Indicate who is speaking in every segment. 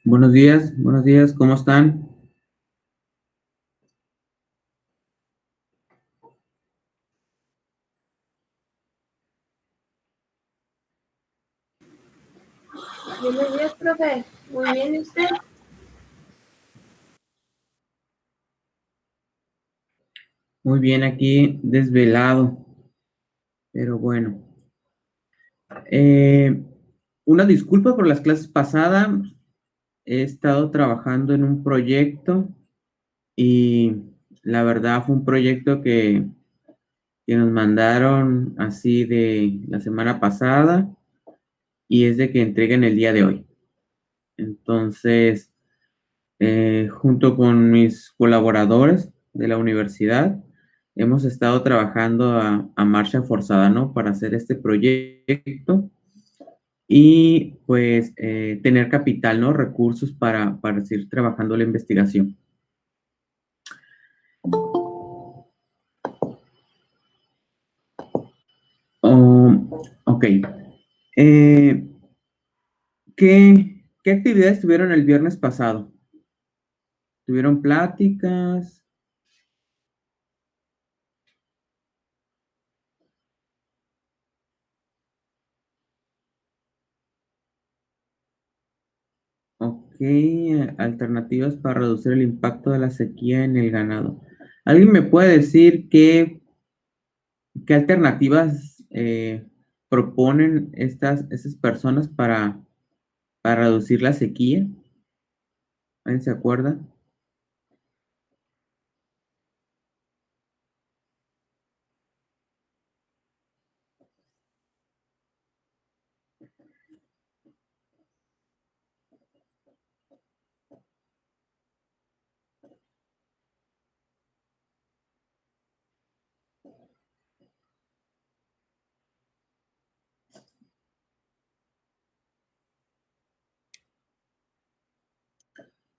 Speaker 1: Buenos días, ¿cómo están?
Speaker 2: Buenos días, profe. Muy bien, ¿y usted?
Speaker 1: Muy bien, aquí desvelado, pero bueno. Eh, una disculpa por las clases pasadas. He estado trabajando en un proyecto y la verdad fue un proyecto que nos mandaron así de la semana pasada y es de que entreguen el día de hoy. Entonces, junto con mis colaboradores de la universidad, hemos estado trabajando a marcha forzada, ¿no? Para hacer este proyecto y pues tener capital, ¿no? Recursos para seguir trabajando la investigación. Ok. Eh, ¿qué actividades tuvieron el viernes pasado? ¿Tuvieron pláticas? Ok, alternativas para reducir el impacto de la sequía en el ganado. ¿Alguien me puede decir qué alternativas proponen estas personas para reducir la sequía? ¿Alguien se acuerda?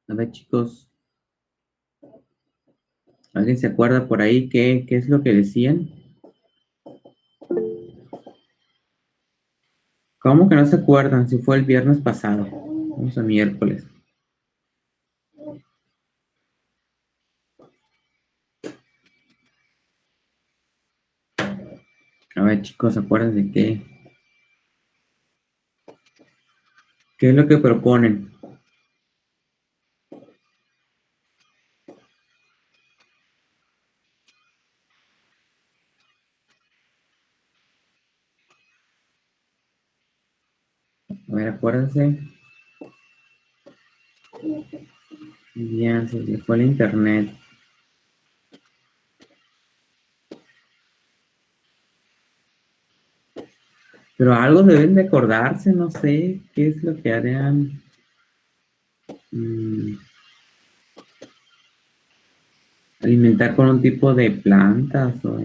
Speaker 1: A ver, chicos, ¿alguien se acuerda por ahí qué es lo que decían? ¿Cómo que no se acuerdan si fue el viernes pasado? Vamos a miércoles. A ver, chicos, ¿acuerdan de qué es lo que proponen? A ver, acuérdense. Ya, se le fue el internet. Pero algo deben de acordarse, no sé qué es lo que harían. mm, Alimentar con un tipo de plantas o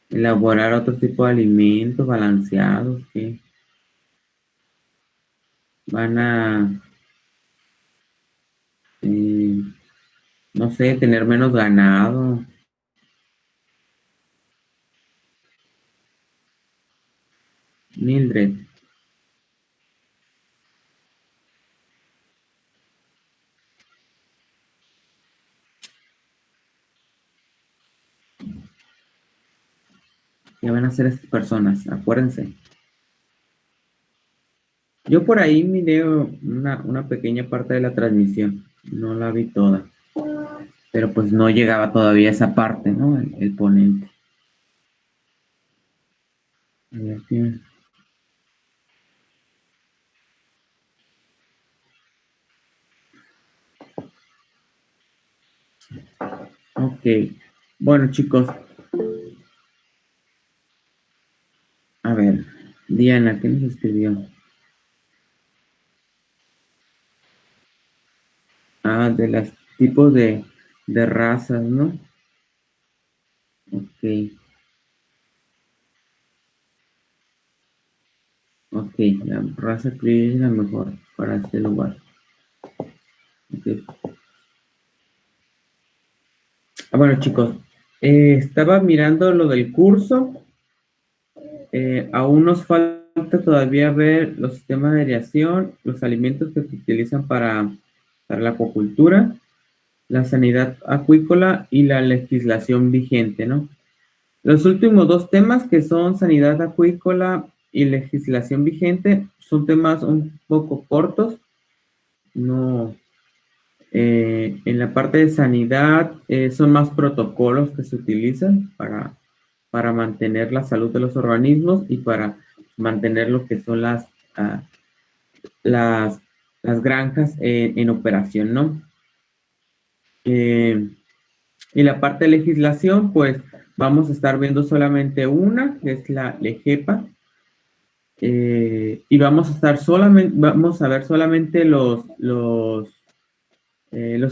Speaker 1: elaborar otro tipo de alimentos balanceados que van a, eh, no sé, tener menos ganado. Mildred, ¿qué van a hacer estas personas? Acuérdense. Yo por ahí miré una pequeña parte de la transmisión, no la vi toda, pero pues no llegaba todavía a esa parte, ¿no? El ponente. A ver, ok. Bueno, chicos, a ver, Diana, ¿qué nos escribió? Ah, de los tipos de razas, ¿no? Ok, ok, la raza criolla es la mejor para este lugar. Okay. Ah, bueno, chicos, estaba mirando lo del curso. Aún nos falta falta todavía ver los sistemas de aireación, los alimentos que se utilizan para la acuacultura, la sanidad acuícola y la legislación vigente, ¿no? Los últimos dos temas, que son sanidad acuícola y legislación vigente, son temas un poco cortos. No, en la parte de sanidad son más protocolos que se utilizan para mantener la salud de los organismos y para mantener lo que son las granjas en operación, ¿no? Y la parte de legislación, pues vamos a estar viendo solamente una, que es la LEGEPA, y vamos a ver solamente los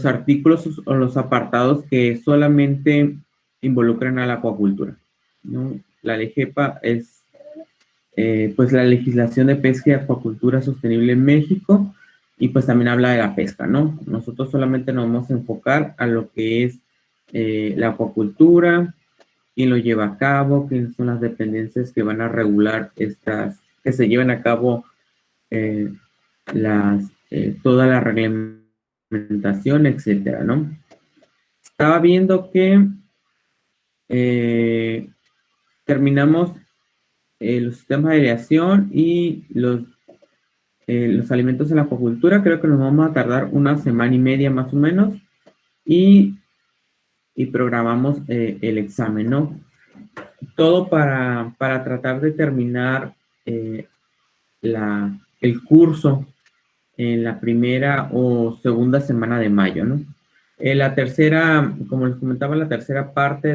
Speaker 1: artículos o los apartados que solamente involucran a la acuacultura, ¿no? La LEGEPA es pues la legislación de pesca y acuacultura sostenible en México, y pues también habla de la pesca, ¿no? Nosotros solamente nos vamos a enfocar a lo que es la acuacultura, quién lo lleva a cabo, quiénes son las dependencias que van a regular que se lleven a cabo toda la reglamentación, etcétera, ¿no? Estaba viendo que terminamos los sistemas de aireación y los alimentos en la acuacultura. Creo que nos vamos a tardar una semana y media más o menos, y programamos el examen, ¿no? Todo para tratar de terminar el curso en la primera o segunda semana de mayo, ¿no? La tercera, como les comentaba, la tercera parte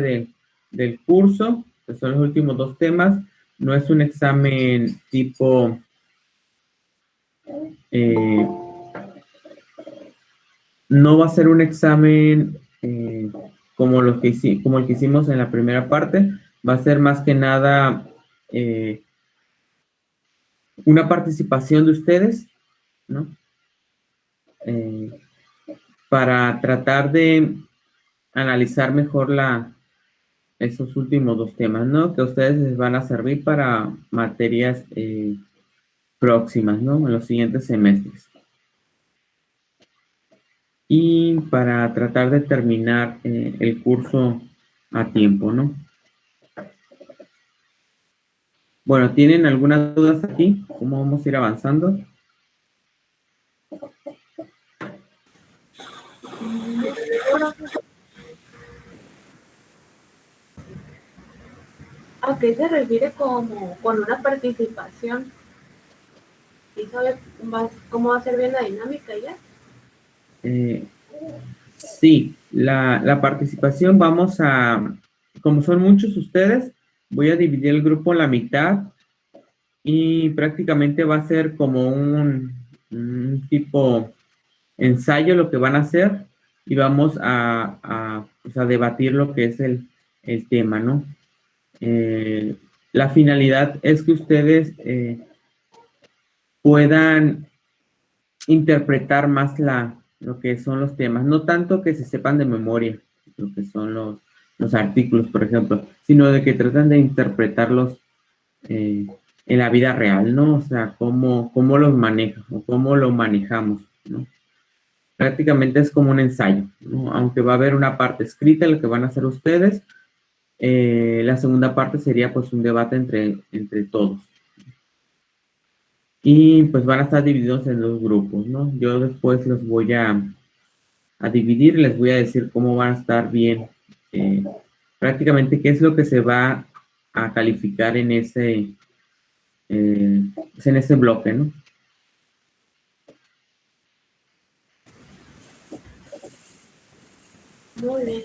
Speaker 1: del curso, que son los últimos dos temas, no es un examen tipo no va a ser un examen como el que hicimos en la primera parte. Va a ser más que nada una participación de ustedes, ¿no? Para tratar de analizar mejor esos últimos dos temas, ¿no? Que a ustedes les van a servir para materias próximas, ¿no? En los siguientes semestres. Y para tratar de terminar el curso a tiempo, ¿no? Bueno, ¿tienen algunas dudas aquí? ¿Cómo vamos a ir avanzando?
Speaker 2: ¿A qué se refiere como con una participación? ¿Y sabe cómo va a ser bien la dinámica ya?
Speaker 1: Sí, la participación como son muchos ustedes, voy a dividir el grupo a la mitad, y prácticamente va a ser como un tipo ensayo lo que van a hacer, y vamos pues a debatir lo que es el tema, ¿no? La finalidad es que ustedes puedan interpretar más lo que son los temas, no tanto que se sepan de memoria lo que son los artículos, por ejemplo, sino de que tratan de interpretarlos en la vida real, ¿no? O sea, cómo los manejan o cómo lo manejamos, ¿no? Prácticamente es como un ensayo, ¿no? Aunque va a haber una parte escrita, lo que van a hacer ustedes, la segunda parte sería pues un debate entre todos. Y pues van a estar divididos en dos grupos, ¿no? Yo después los voy a dividir, les voy a decir cómo van a estar bien, prácticamente qué es lo que se va a calificar en ese bloque, ¿no?
Speaker 2: Muy bien.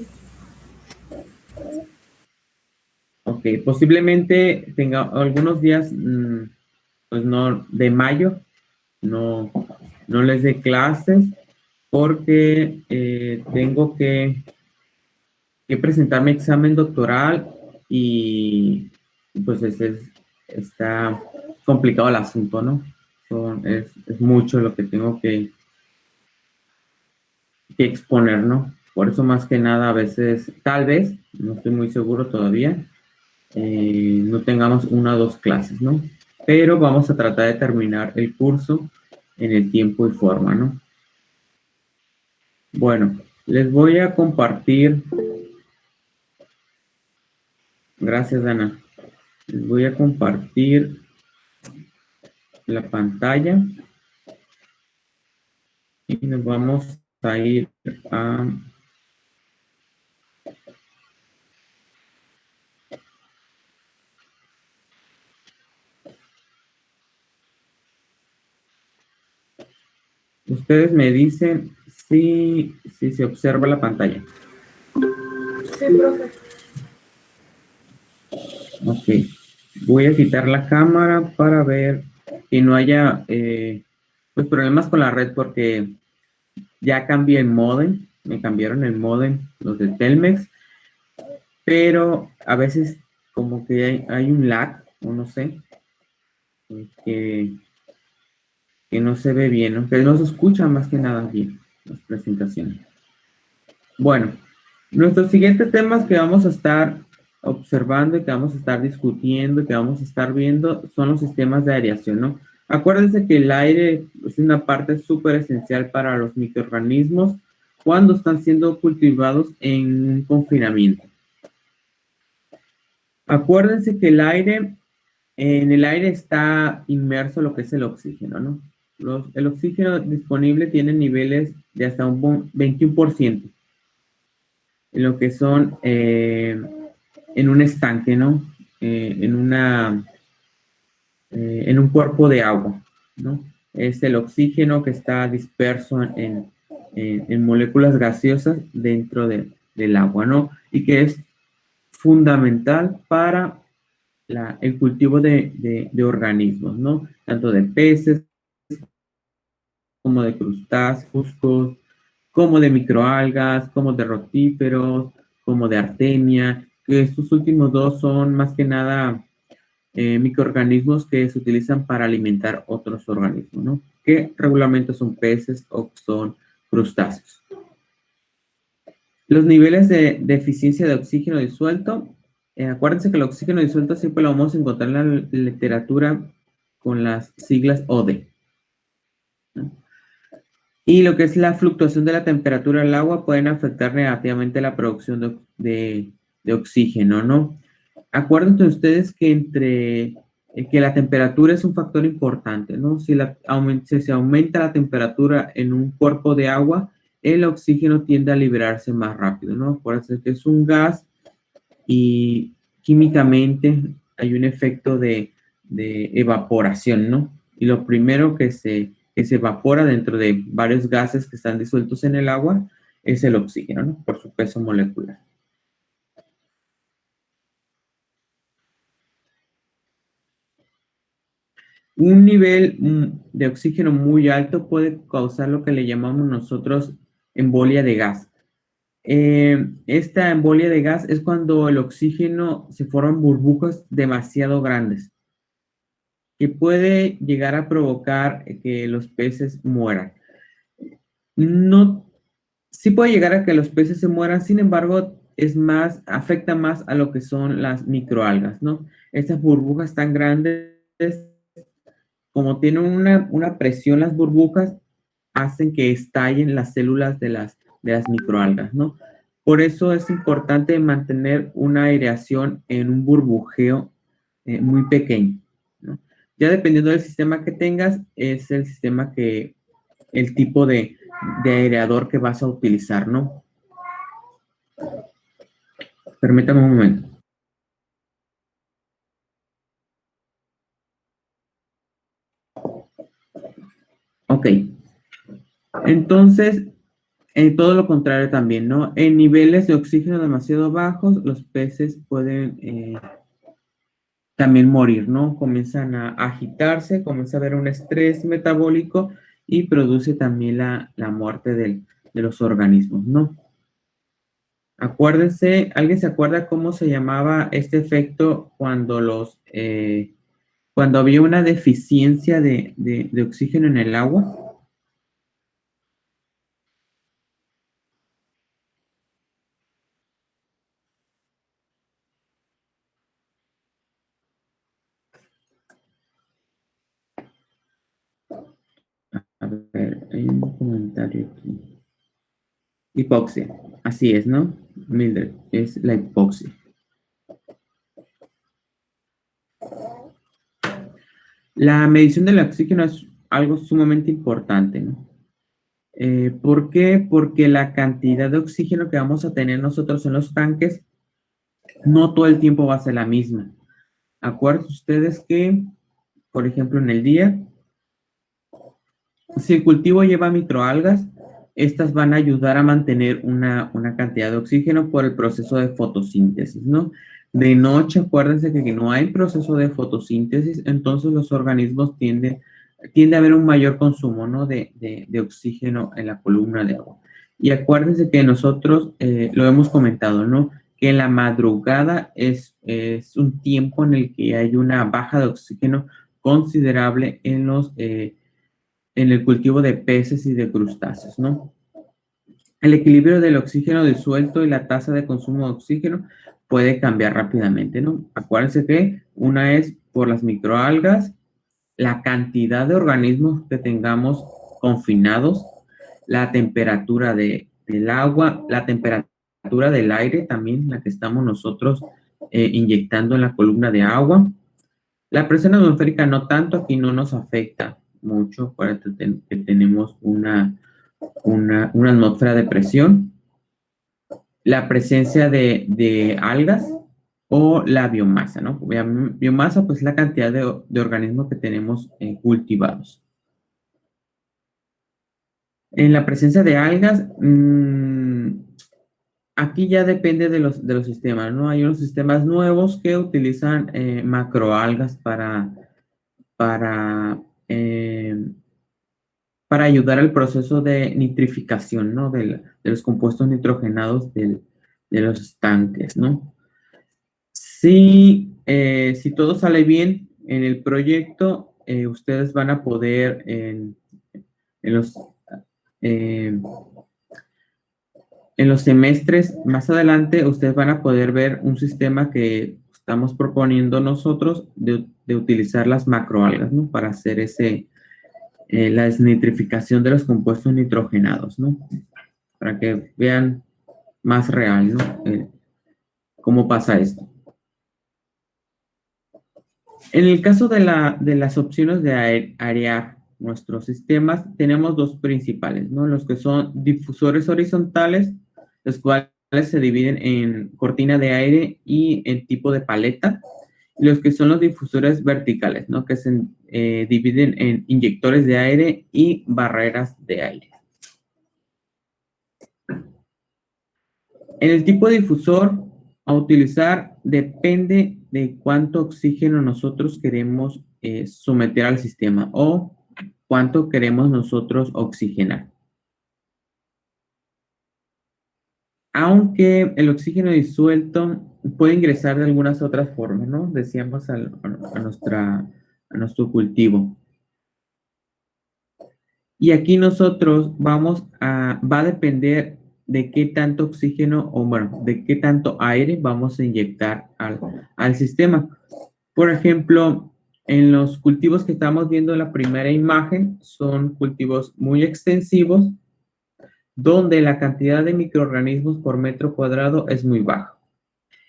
Speaker 1: Ok, posiblemente tenga algunos días, pues no, de mayo, no les dé clases, porque tengo que presentar mi examen doctoral, y pues está complicado el asunto, ¿no? Es mucho lo que tengo que exponer, ¿no? Por eso más que nada a veces, tal vez, no estoy muy seguro todavía, no tengamos una o dos clases, ¿no? pero vamos a tratar de terminar el curso en el tiempo y forma, ¿no? Bueno, les voy a compartir. Gracias, Ana. Les voy a compartir la pantalla y nos vamos a ir a... Ustedes me dicen si se observa la pantalla.
Speaker 2: Sí, profe.
Speaker 1: Ok. Voy a quitar la cámara para ver que no haya pues problemas con la red porque ya cambié el módem. Me cambiaron el módem, los de Telmex. Pero a veces como que hay un lag, o no sé, que, que no se ve bien, ¿no? Que no se escucha más que nada bien las presentaciones. Bueno, nuestros siguientes temas que vamos a estar observando y que vamos a estar discutiendo y que vamos a estar viendo son los sistemas de aireación, ¿no? Acuérdense que el aire es una parte súper esencial para los microorganismos cuando están siendo cultivados en un confinamiento. Acuérdense que en el aire está inmerso lo que es el oxígeno, ¿no? El oxígeno disponible tiene niveles de hasta un 21% en lo que son en un estanque, ¿no? En un cuerpo de agua, ¿no? Es el oxígeno que está disperso en moléculas gaseosas dentro del agua, ¿no? Y que es fundamental para el cultivo de organismos, ¿no? Tanto de peces como de crustáceos, como de microalgas, como de rotíferos, como de artemia, que estos últimos dos son más que nada microorganismos que se utilizan para alimentar otros organismos, ¿no? Que regularmente son peces o son crustáceos. Los niveles de eficiencia de oxígeno disuelto, acuérdense que el oxígeno disuelto siempre lo vamos a encontrar en la literatura con las siglas OD, ¿no? Y lo que es la fluctuación de la temperatura del agua pueden afectar negativamente la producción de oxígeno, ¿no? Acuérdense ustedes que que la temperatura es un factor importante, ¿no? Si se aumenta la temperatura en un cuerpo de agua, el oxígeno tiende a liberarse más rápido, ¿no? Acuérdense que es un gas y químicamente hay un efecto de evaporación, ¿no? Y lo primero que se evapora dentro de varios gases que están disueltos en el agua es el oxígeno, ¿no? Por su peso molecular. Un nivel de oxígeno muy alto puede causar lo que le llamamos nosotros embolia de gas. Esta embolia de gas es cuando el oxígeno se forman burbujas demasiado grandes que puede llegar a provocar que los peces mueran. No, sí puede llegar a que los peces se mueran, sin embargo, afecta más a lo que son las microalgas, ¿no? Estas burbujas tan grandes, como tienen una presión las burbujas, hacen que estallen las células de las microalgas, ¿no? Por eso es importante mantener una aireación en un burbujeo muy pequeño, ¿no? Ya dependiendo del sistema que tengas, es el tipo de aireador que vas a utilizar, ¿no? Permítame un momento. Ok. Entonces, todo lo contrario también, ¿no? En niveles de oxígeno demasiado bajos, los peces pueden también morir, ¿no? Comienzan a agitarse, comienza a haber un estrés metabólico y produce también la muerte de los organismos, ¿no? Acuérdense, ¿alguien se acuerda cómo se llamaba este efecto cuando había una deficiencia de oxígeno en el agua? hay un comentario aquí. Hipoxia, así es, ¿no? Mildred, es la hipoxia. La medición del oxígeno es algo sumamente importante, ¿no? ¿Por qué? Porque la cantidad de oxígeno que vamos a tener nosotros en los tanques no todo el tiempo va a ser la misma. Acuérdense ustedes que, por ejemplo, en el día, si el cultivo lleva microalgas, estas van a ayudar a mantener una cantidad de oxígeno por el proceso de fotosíntesis, ¿no? De noche, acuérdense que no hay proceso de fotosíntesis, entonces los organismos tiende a haber un mayor consumo, ¿no? de oxígeno en la columna de agua. Y acuérdense que nosotros lo hemos comentado, ¿no? Que la madrugada es un tiempo en el que hay una baja de oxígeno considerable en el cultivo de peces y de crustáceos, ¿no? El equilibrio del oxígeno disuelto y la tasa de consumo de oxígeno puede cambiar rápidamente, ¿no? Acuérdense que una es por las microalgas, la cantidad de organismos que tengamos confinados, la temperatura del agua, la temperatura del aire también, la que estamos nosotros inyectando en la columna de agua. La presión atmosférica no tanto, aquí no nos afecta mucho, para que tenemos una atmósfera de presión, la presencia de algas o la biomasa, ¿no? Biomasa, pues la cantidad de organismos que tenemos cultivados. En la presencia de algas, aquí ya depende de los sistemas, ¿no? Hay unos sistemas nuevos que utilizan macroalgas para ayudar al proceso de nitrificación, ¿no? De los compuestos nitrogenados de los tanques, ¿no? Si todo sale bien en el proyecto, ustedes van a poder en los semestres más adelante, ustedes van a poder ver un sistema que estamos proponiendo nosotros de utilizar las macroalgas, ¿no? Para hacer la desnitrificación de los compuestos nitrogenados, ¿no? Para que vean más real, ¿no? Cómo pasa esto. En el caso de las opciones de airear nuestros sistemas, tenemos dos principales, ¿no? Los que son difusores horizontales, los cuales se dividen en cortina de aire y en tipo de paleta, y los que son los difusores verticales, ¿no? Que se dividen en inyectores de aire y barreras de aire. En el tipo de difusor a utilizar depende de cuánto oxígeno nosotros queremos someter al sistema o cuánto queremos nosotros oxigenar. Aunque el oxígeno disuelto puede ingresar de algunas otras formas, ¿no? Decíamos a nuestro cultivo. Y aquí nosotros va a depender de qué tanto oxígeno o, bueno, de qué tanto aire vamos a inyectar al sistema. Por ejemplo, en los cultivos que estamos viendo en la primera imagen, son cultivos muy extensivos, donde la cantidad de microorganismos por metro cuadrado es muy baja.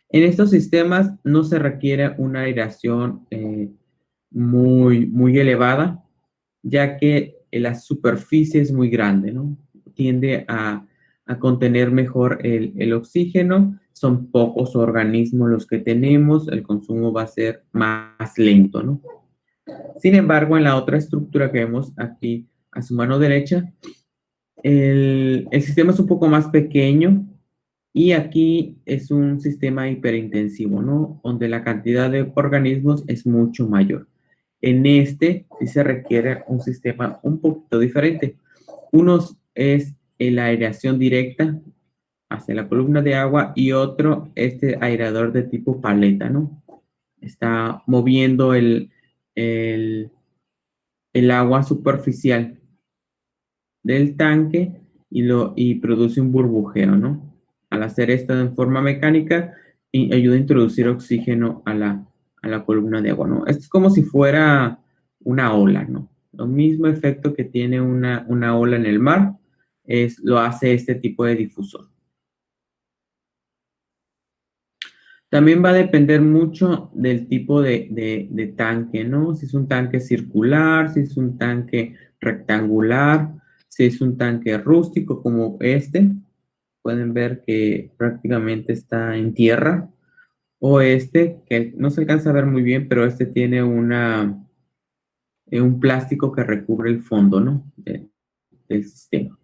Speaker 1: En estos sistemas no se requiere una aireación muy elevada, ya que la superficie es muy grande, ¿no? Tiende a contener mejor el oxígeno, son pocos organismos los que tenemos, el consumo va a ser más lento, ¿no? Sin embargo, en la otra estructura que vemos aquí a su mano derecha, el sistema es un poco más pequeño y aquí es un sistema hiperintensivo, ¿no? Donde la cantidad de organismos es mucho mayor. En este sí se requiere un sistema un poquito diferente. Uno es la aireación directa hacia la columna de agua y otro aireador de tipo paleta, ¿no? Está moviendo el agua superficial del tanque y produce un burbujeo, ¿no? Al hacer esto en forma mecánica, ayuda a introducir oxígeno a la columna de agua, ¿no? Esto es como si fuera una ola, ¿no? Lo mismo efecto que tiene una ola en el mar, lo hace este tipo de difusor. También va a depender mucho del tipo de tanque, ¿no? Si es un tanque circular, si es un tanque rectangular, si es un tanque rústico como este. Pueden ver que prácticamente está en tierra. O este, que no se alcanza a ver muy bien, pero este tiene un plástico que recubre el fondo, ¿no? Del sistema.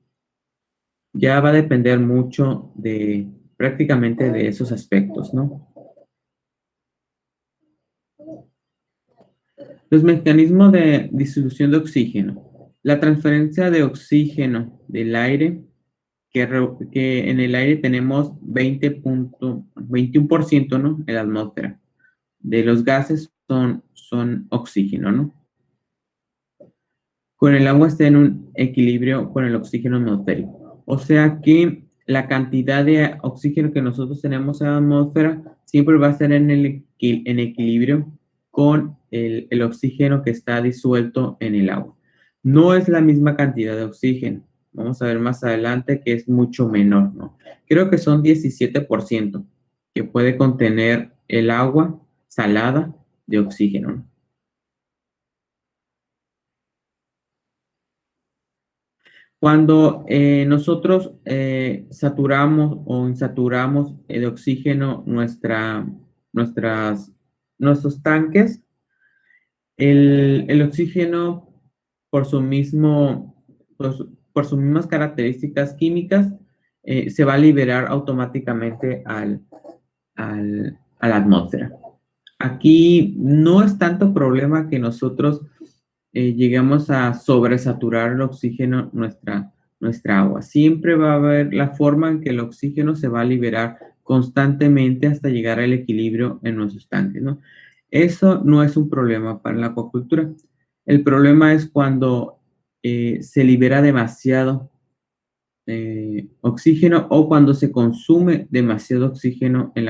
Speaker 1: Ya va a depender mucho prácticamente de esos aspectos, ¿no? Los mecanismos de distribución de oxígeno. La transferencia de oxígeno del aire, que en el aire tenemos 21%, ¿no? En la atmósfera. De los gases son oxígeno, ¿no? Con el agua está en un equilibrio con el oxígeno atmosférico. O sea que la cantidad de oxígeno que nosotros tenemos en la atmósfera siempre va a estar en equilibrio con el oxígeno que está disuelto en el agua. No es la misma cantidad de oxígeno. Vamos a ver más adelante que es mucho menor, ¿no? Creo que son 17% que puede contener el agua salada de oxígeno, ¿no? Cuando nosotros saturamos o insaturamos de oxígeno nuestros tanques, el oxígeno por por sus mismas características químicas se va a liberar automáticamente a la atmósfera. Aquí no es tanto problema que nosotros lleguemos a sobresaturar el oxígeno nuestra agua. Siempre va a haber la forma en que el oxígeno se va a liberar constantemente hasta llegar al equilibrio en nuestros tanques, ¿no? Eso no es un problema para la acuacultura. El problema es cuando se libera demasiado oxígeno o cuando se consume demasiado oxígeno en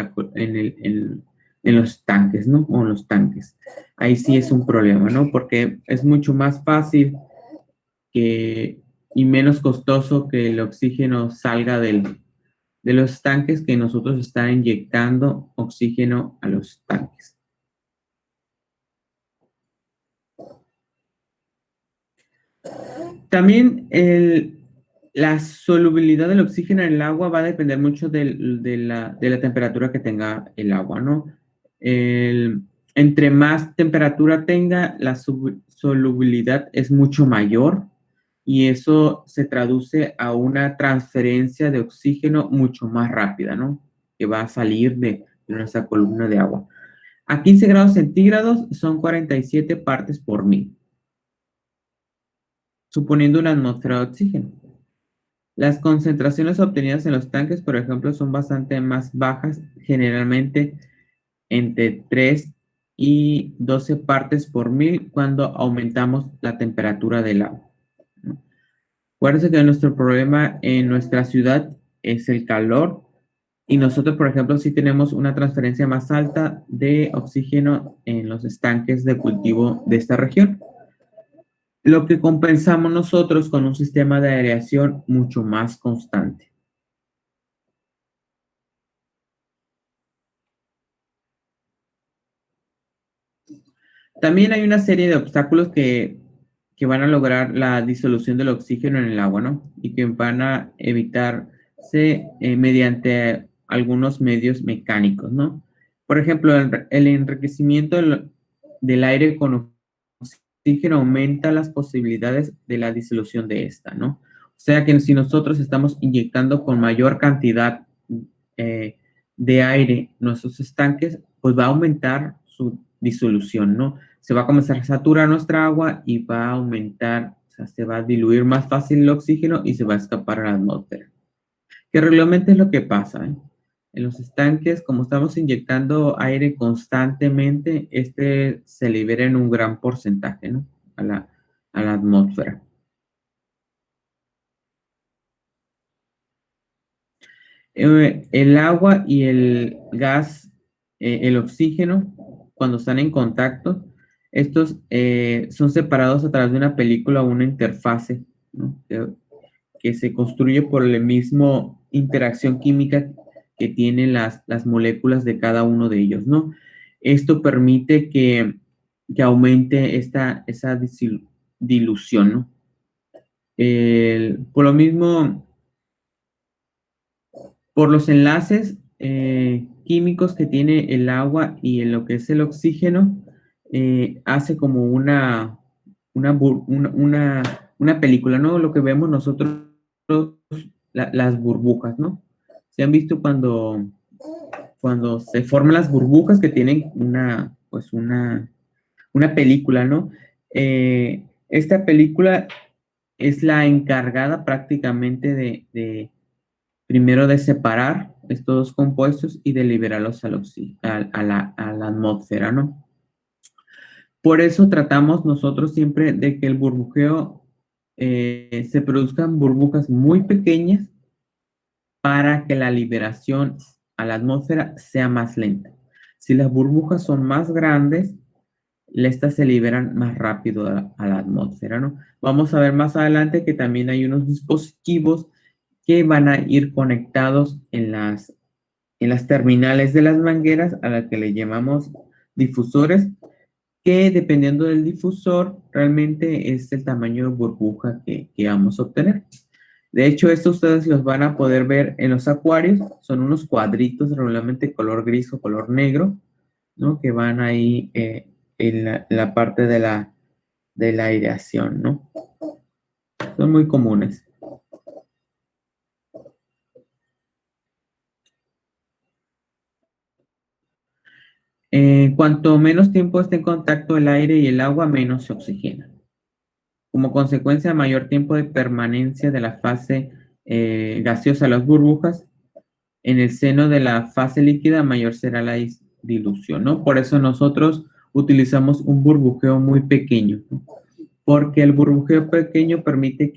Speaker 1: los tanques, ¿no? O en los tanques. Ahí sí es un problema, ¿no? Porque es mucho más fácil y menos costoso que el oxígeno salga de los tanques que nosotros estar inyectando oxígeno a los tanques. También la solubilidad del oxígeno en el agua va a depender mucho de la temperatura que tenga el agua, ¿no? Entre más temperatura tenga, la solubilidad es mucho mayor y eso se traduce a una transferencia de oxígeno mucho más rápida, ¿no? Que va a salir de nuestra columna de agua. A 15 grados centígrados son 47 partes por mil, suponiendo una atmósfera de oxígeno. Las concentraciones obtenidas en los tanques, por ejemplo, son bastante más bajas, generalmente entre 3 y 12 partes por mil cuando aumentamos la temperatura del agua. Acuérdense que nuestro problema en nuestra ciudad es el calor y nosotros, por ejemplo, sí tenemos una transferencia más alta de oxígeno en los estanques de cultivo de esta región, lo que compensamos nosotros con un sistema de aireación mucho más constante. También hay una serie de obstáculos que van a lograr la disolución del oxígeno en el agua, ¿no? Y que van a evitarse mediante algunos medios mecánicos, ¿no? Por ejemplo, el enriquecimiento del aire con oxígeno aumenta las posibilidades de la disolución de esta, ¿no? O sea que si nosotros estamos inyectando con mayor cantidad eh, de aire nuestros estanques, pues va a aumentar su disolución, ¿no? Se va a comenzar a saturar nuestra agua y va a aumentar, o sea, se va a diluir más fácil el oxígeno y se va a escapar a la atmósfera. Que realmente es lo que pasa, ¿eh? En los estanques, como estamos inyectando aire constantemente, este se libera en un gran porcentaje, ¿no? A la atmósfera. El agua y el gas, el oxígeno, cuando están en contacto, Estos son separados a través de una película o una interfase, ¿no? Que se construye por la misma interacción química que tienen las moléculas de cada uno de ellos, ¿no? Esto permite que aumente esa dilución, ¿no? Por lo mismo, por los enlaces químicos que tiene el agua y en lo que es el oxígeno, hace como una película, ¿no? Lo que vemos nosotros, las burbujas, ¿no? ¿Se han visto cuando se forman las burbujas que tienen una película, ¿no? Esta película es la encargada prácticamente primero de separar estos dos compuestos y de liberarlos a la atmósfera, ¿no? Por eso tratamos nosotros siempre de que el burbujeo se produzcan burbujas muy pequeñas para que la liberación a la atmósfera sea más lenta. Si las burbujas son más grandes, estas se liberan más rápido a la atmósfera, ¿no? Vamos a ver más adelante que también hay unos dispositivos que van a ir conectados en las terminales de las mangueras, a las que le llamamos difusores, que dependiendo del difusor, realmente es el tamaño de burbuja que vamos a obtener. De hecho, esto ustedes los van a poder ver en los acuarios. Son unos cuadritos regularmente color gris o color negro, ¿no? Que van ahí en la parte de la aireación, ¿no? Son muy comunes. Cuanto menos tiempo esté en contacto el aire y el agua, menos se oxigena. Como consecuencia, mayor tiempo de permanencia de la fase gaseosa de las burbujas. En el seno de la fase líquida, mayor será la dilución, ¿no? Por eso nosotros utilizamos un burbujeo muy pequeño, ¿no? Porque el burbujeo pequeño permite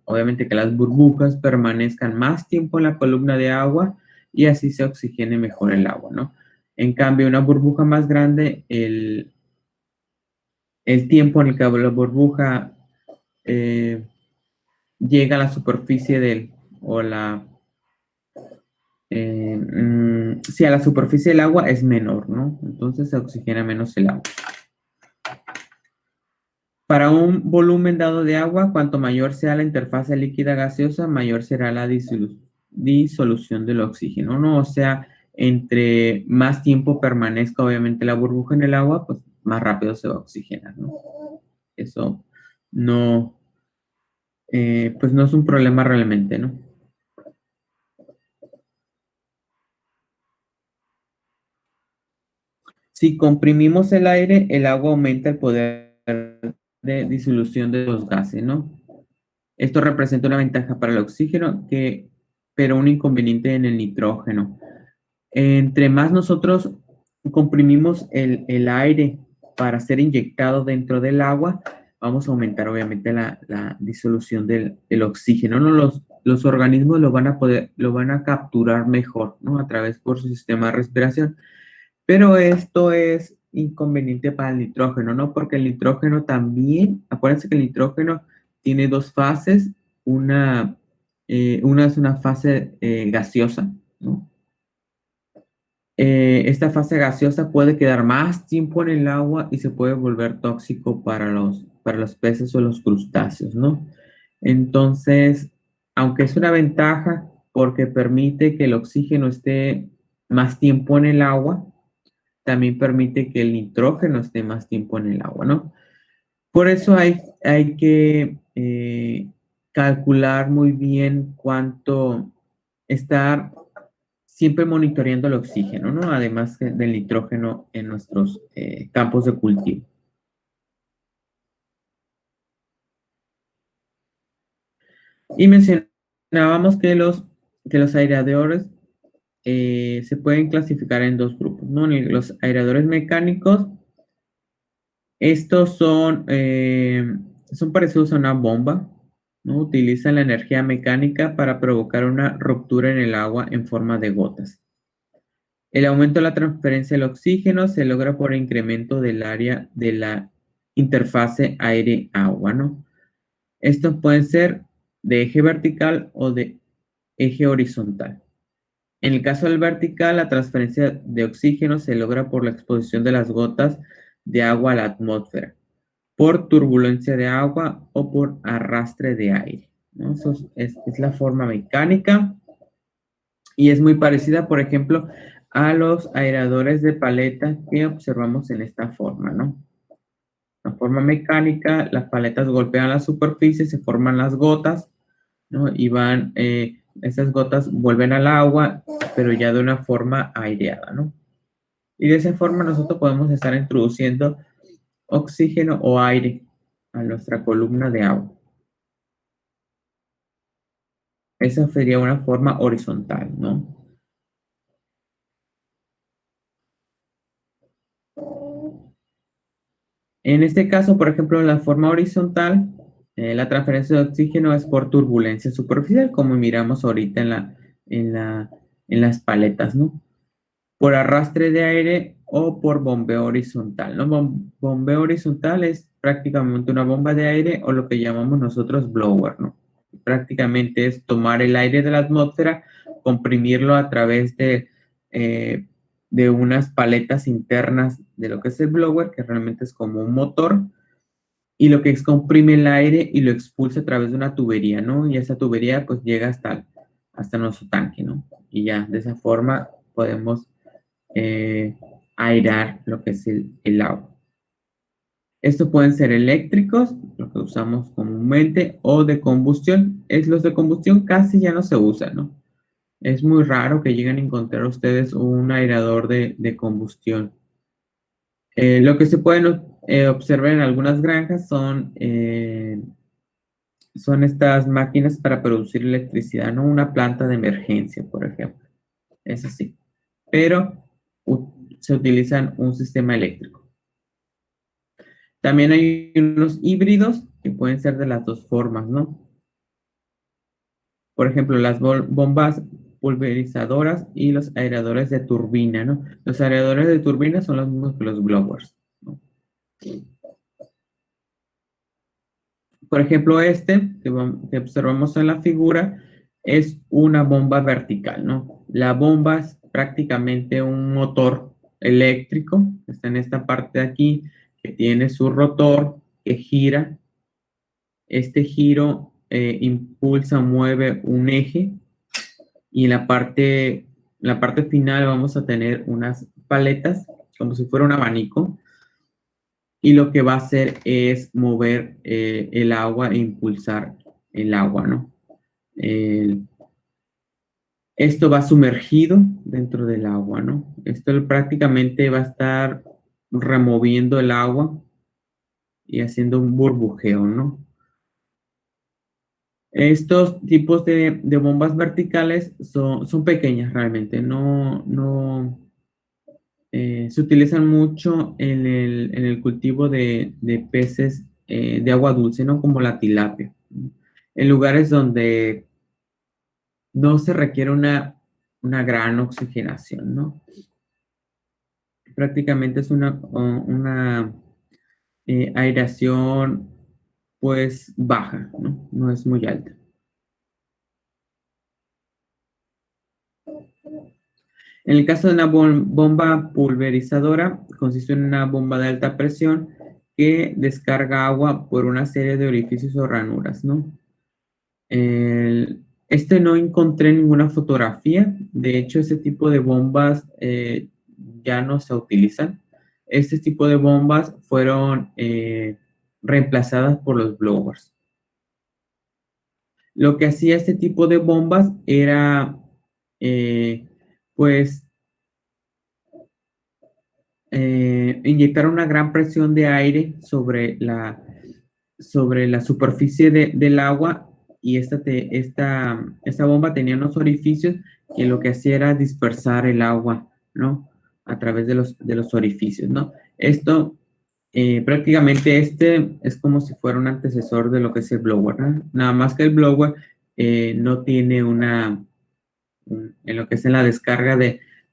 Speaker 1: obviamente que las burbujas permanezcan más tiempo en la columna de agua y así se oxigene mejor el agua, ¿no? En cambio, una burbuja más grande, el tiempo en el que la burbuja llega a la superficie o sí, a la superficie del agua es menor, ¿no? Entonces se oxigena menos el agua. Para un volumen dado de agua, cuanto mayor sea la interfase líquida gaseosa, mayor será la disolución del oxígeno, ¿no? O sea, entre más tiempo permanezca obviamente la burbuja en el agua, pues más rápido se va a oxigenar, ¿no? Eso no, pues no es un problema realmente, ¿no? Si comprimimos el aire, el agua aumenta el poder de disolución de los gases, ¿no? Esto representa una ventaja para el oxígeno, pero un inconveniente en el nitrógeno. Entre más nosotros comprimimos el aire para ser inyectado dentro del agua, vamos a aumentar obviamente la disolución del oxígeno, ¿no? Los organismos lo van a capturar mejor, ¿no? A través por su sistema de respiración. Pero esto es inconveniente para el nitrógeno, ¿no? Porque el nitrógeno también, acuérdense que el nitrógeno tiene dos fases. Una es una fase gaseosa, ¿no? Esta fase gaseosa puede quedar más tiempo en el agua y se puede volver tóxico para los peces o los crustáceos, ¿no? Entonces, aunque es una ventaja porque permite que el oxígeno esté más tiempo en el agua, también permite que el nitrógeno esté más tiempo en el agua, ¿no? Por eso hay que calcular muy bien cuánto estar siempre monitoreando el oxígeno, ¿no? Además del nitrógeno en nuestros campos de cultivo. Y mencionábamos que los aireadores se pueden clasificar en dos grupos, ¿no? Los aireadores mecánicos, estos son parecidos a una bomba, ¿no? Utilizan la energía mecánica para provocar una ruptura en el agua en forma de gotas. El aumento de la transferencia del oxígeno se logra por incremento del área de la interfase aire-agua, ¿no? Estos pueden ser de eje vertical o de eje horizontal. En el caso del vertical, la transferencia de oxígeno se logra por la exposición de las gotas de agua a la atmósfera, por turbulencia de agua o por arrastre de aire, ¿no? Eso es la forma mecánica y es muy parecida, por ejemplo, a los aeradores de paleta que observamos en esta forma, ¿no? La forma mecánica, las paletas golpean la superficie, se forman las gotas, ¿no? Y van, esas gotas vuelven al agua, pero ya de una forma aireada, ¿no? Y de esa forma nosotros podemos estar introduciendo oxígeno o aire a nuestra columna de agua. Esa sería una forma horizontal, ¿no? En este caso, por ejemplo, en la forma horizontal, la transferencia de oxígeno es por turbulencia superficial, como miramos ahorita en las paletas, ¿no? Por arrastre de aire o por bombeo horizontal, ¿no? Bombeo horizontal es prácticamente una bomba de aire o lo que llamamos nosotros blower, ¿no? Prácticamente es tomar el aire de la atmósfera, comprimirlo a través de unas paletas internas de lo que es el blower, que realmente es como un motor, y lo que es comprime el aire y lo expulsa a través de una tubería, ¿no? Y esa tubería pues llega hasta nuestro tanque, ¿no? Y ya de esa forma podemos airar lo que es el agua. Estos pueden ser eléctricos, lo que usamos comúnmente, o de combustión. Los de combustión casi ya no se usan, ¿no? Es muy raro que lleguen a encontrar ustedes un airador de combustión. Lo que se pueden observar en algunas granjas son estas máquinas para producir electricidad, ¿no? Una planta de emergencia, por ejemplo. Es así. Pero se utilizan un sistema eléctrico. También hay unos híbridos que pueden ser de las dos formas, ¿no? Por ejemplo, las bombas pulverizadoras y los aeradores de turbina, ¿no? Los aeradores de turbina son los mismos que los blowers, ¿no? Por ejemplo, que observamos en la figura es una bomba vertical, ¿no? La bomba es prácticamente un motor eléctrico, está en esta parte de aquí, que tiene su rotor que gira. Este giro impulsa, mueve un eje y en la parte final vamos a tener unas paletas como si fuera un abanico y lo que va a hacer es mover el agua e impulsar el agua, ¿no? Esto va sumergido dentro del agua, ¿no? Esto prácticamente va a estar removiendo el agua y haciendo un burbujeo, ¿no? Estos tipos de bombas verticales son pequeñas realmente, no se utilizan mucho en el cultivo de peces de agua dulce, ¿no? Como la tilapia. En lugares donde no se requiere una gran oxigenación, ¿no? Prácticamente es una aireación pues baja, ¿no? No es muy alta. En el caso de una bomba pulverizadora, consiste en una bomba de alta presión que descarga agua por una serie de orificios o ranuras, ¿no? No encontré ninguna fotografía, de hecho ese tipo de bombas ya no se utilizan. Este tipo de bombas fueron reemplazadas por los blowers. Lo que hacía este tipo de bombas era, pues, inyectar una gran presión de aire sobre la superficie del agua y esta bomba tenía unos orificios que lo que hacía era dispersar el agua, ¿no? A través de los orificios, ¿no? Esto, prácticamente es como si fuera un antecesor de lo que es el blower, ¿no? Nada más que el blower no tiene en lo que es en la descarga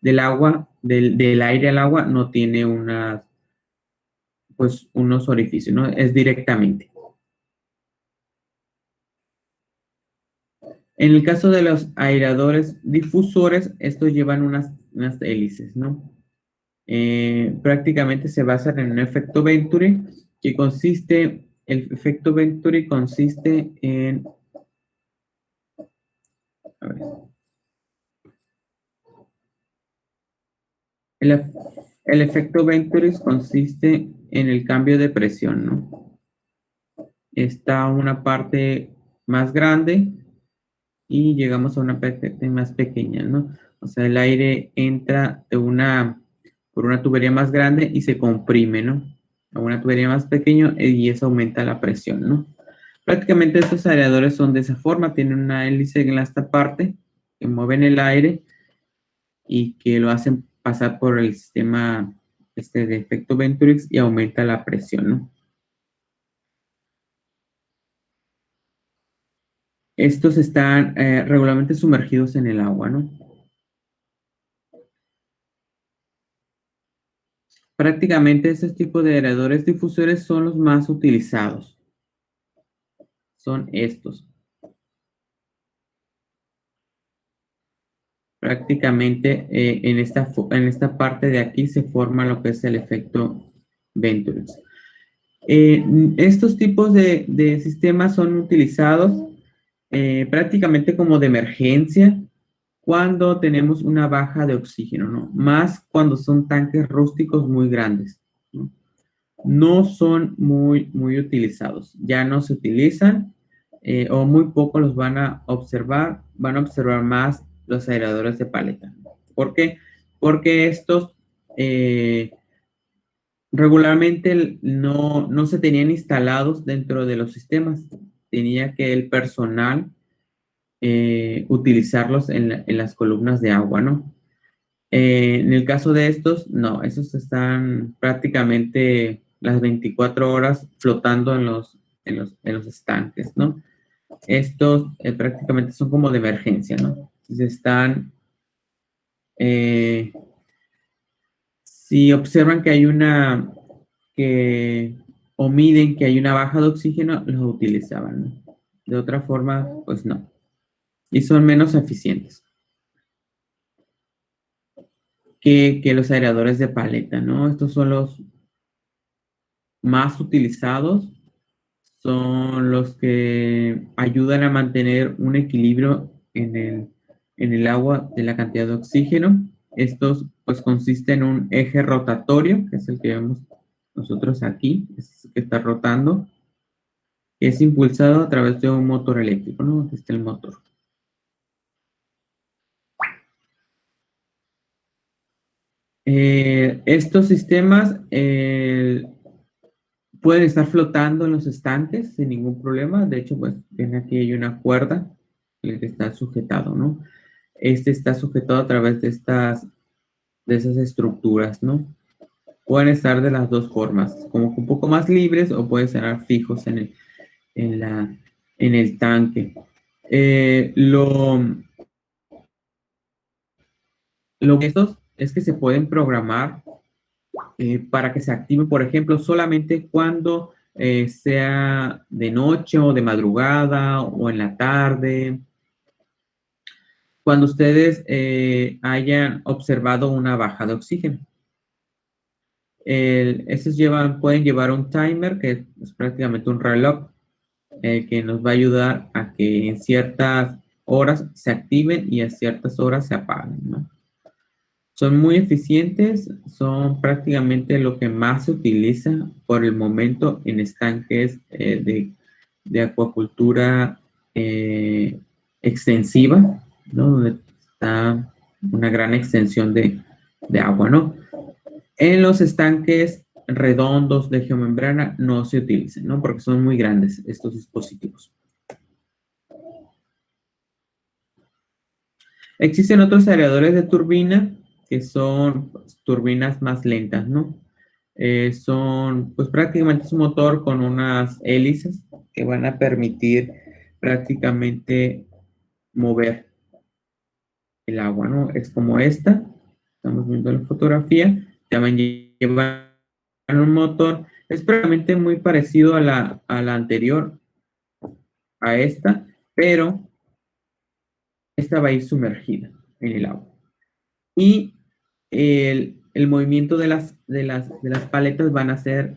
Speaker 1: del agua, del aire al agua, no tiene pues unos orificios, ¿no? Es directamente. En el caso de los aeradores difusores, estos llevan unas hélices, ¿no? Prácticamente se basan en un efecto Venturi que el efecto Venturi consiste en, a ver, el, el efecto Venturi consiste en el cambio de presión, ¿no? Está una parte más grande y llegamos a una parte más pequeña, ¿no? O sea, el aire entra por una tubería más grande y se comprime, ¿no? A una tubería más pequeña y eso aumenta la presión, ¿no? Prácticamente estos aeradores son de esa forma, tienen una hélice en esta parte que mueven el aire y que lo hacen pasar por el sistema de efecto Venturi y aumenta la presión, ¿no? Estos están regularmente sumergidos en el agua, ¿no? Prácticamente estos tipos de aeradores difusores son los más utilizados. Son estos. Prácticamente en esta parte de aquí se forma lo que es el efecto Venturi. Estos tipos de sistemas son utilizados prácticamente como de emergencia cuando tenemos una baja de oxígeno, ¿no? Más cuando son tanques rústicos muy grandes, ¿no? No son muy utilizados. Ya no se utilizan o muy poco los van a observar más los aeradores de paleta. ¿Por qué? Porque estos regularmente no se tenían instalados dentro de los sistemas. Tenía que el personal utilizarlos en las columnas de agua, ¿no? En el caso de estos, no, esos están prácticamente las 24 horas flotando en los estanques, ¿no? Estos prácticamente son como de emergencia, ¿no? Eh, si observan que o miden que hay una baja de oxígeno, los utilizaban, ¿no? De otra forma, pues no. Y son menos eficientes que los aeradores de paleta, ¿no? Estos son los más utilizados, son los que ayudan a mantener un equilibrio en el agua de la cantidad de oxígeno. Estos pues consisten en un eje rotatorio, que es el que vemos nosotros aquí, es el que está rotando, que es impulsado a través de un motor eléctrico, ¿no? Aquí está el motor. Estos sistemas pueden estar flotando en los estanques sin ningún problema. De hecho, pues ven aquí hay una cuerda que está sujetado, ¿no? Este está sujetado a través de esas estructuras, ¿no? Pueden estar de las dos formas, como un poco más libres o pueden estar fijos en el tanque. Lo que estos es que se pueden programar para que se active, por ejemplo, solamente cuando sea de noche o de madrugada o en la tarde. Cuando ustedes hayan observado una baja de oxígeno. Estos pueden llevar un timer, que es prácticamente un reloj, que nos va a ayudar a que en ciertas horas se activen y a ciertas horas se apaguen, ¿no? Son muy eficientes, son prácticamente lo que más se utiliza por el momento en estanques de acuacultura extensiva, ¿no? Donde está una gran extensión de agua, ¿no? En los estanques redondos de geomembrana no se utilizan, ¿no? Porque son muy grandes estos dispositivos. Existen otros aeradores de turbina que son pues, turbinas más lentas, ¿no? Son, pues prácticamente es un motor con unas hélices que van a permitir prácticamente mover el agua, ¿no? Es como esta, Estamos viendo la fotografía. También lleva un motor. Es prácticamente muy parecido a la anterior, a esta, pero esta va a ir sumergida en el agua. Y el movimiento de las paletas van a ser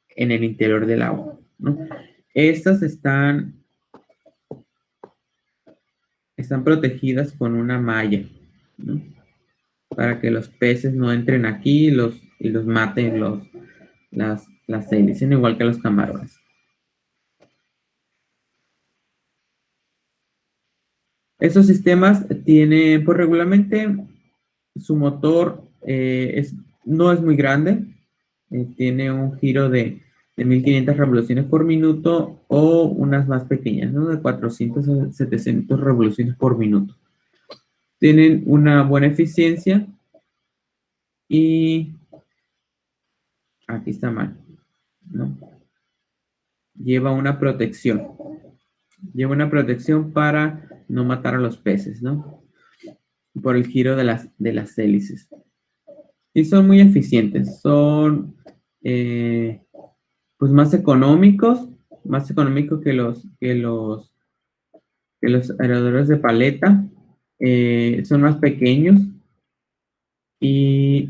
Speaker 1: en el interior del agua, ¿no? Estas están protegidas con una malla, ¿no? Para que los peces no entren aquí y los maten las hélices, igual que los camarones. Estos sistemas tienen, pues regularmente, su motor no es muy grande, tiene un giro de 1500 revoluciones por minuto o unas más pequeñas, ¿no? De 400 a 700 revoluciones por minuto. Tienen una buena eficiencia y aquí está mal, ¿no? Lleva una protección. Lleva una protección para no matar a los peces, ¿no? Por el giro de las hélices. Y son muy eficientes. Son pues más económicos que los aeradores de paleta. Son más pequeños y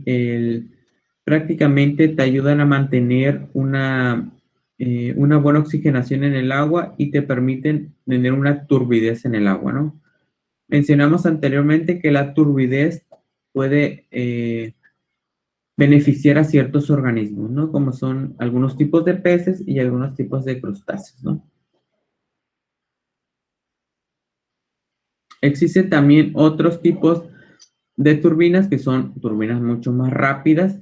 Speaker 1: prácticamente te ayudan a mantener una buena oxigenación en el agua y te permiten tener una turbidez en el agua, ¿no? Mencionamos anteriormente que la turbidez puede beneficiar a ciertos organismos, ¿no? Como son algunos tipos de peces y algunos tipos de crustáceos, ¿no? Existen también otros tipos de turbinas que son turbinas mucho más rápidas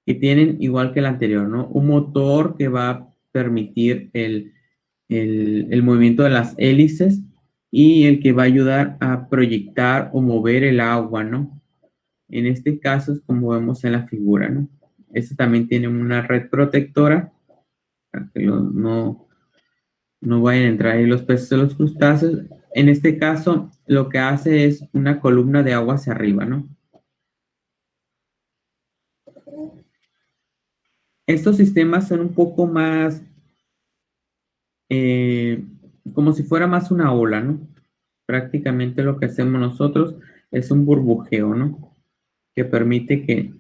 Speaker 1: que tienen, igual que la anterior, ¿no? Un motor que va a permitir el movimiento de las hélices y el que va a ayudar a proyectar o mover el agua, ¿no? En este caso es como vemos en la figura, ¿no? Este también tiene una red protectora para que no vayan a entrar ahí los peces o los crustáceos. En este caso, lo que hace es una columna de agua hacia arriba, ¿no? Estos sistemas son un poco más, como si fuera más una ola, ¿no? Prácticamente lo que hacemos nosotros es un burbujeo, ¿no? Que permite que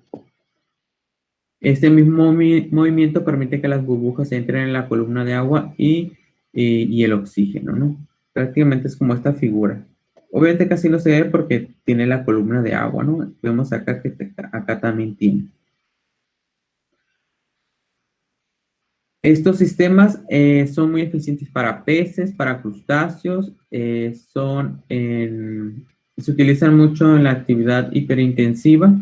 Speaker 1: este mismo movimiento permite que las burbujas entren en la columna de agua y el oxígeno, ¿no? Prácticamente es como esta figura. Obviamente casi no se ve porque tiene la columna de agua, ¿no? Vemos acá que acá también tiene. Estos sistemas son muy eficientes para peces, para crustáceos, se utilizan mucho en la actividad hiperintensiva.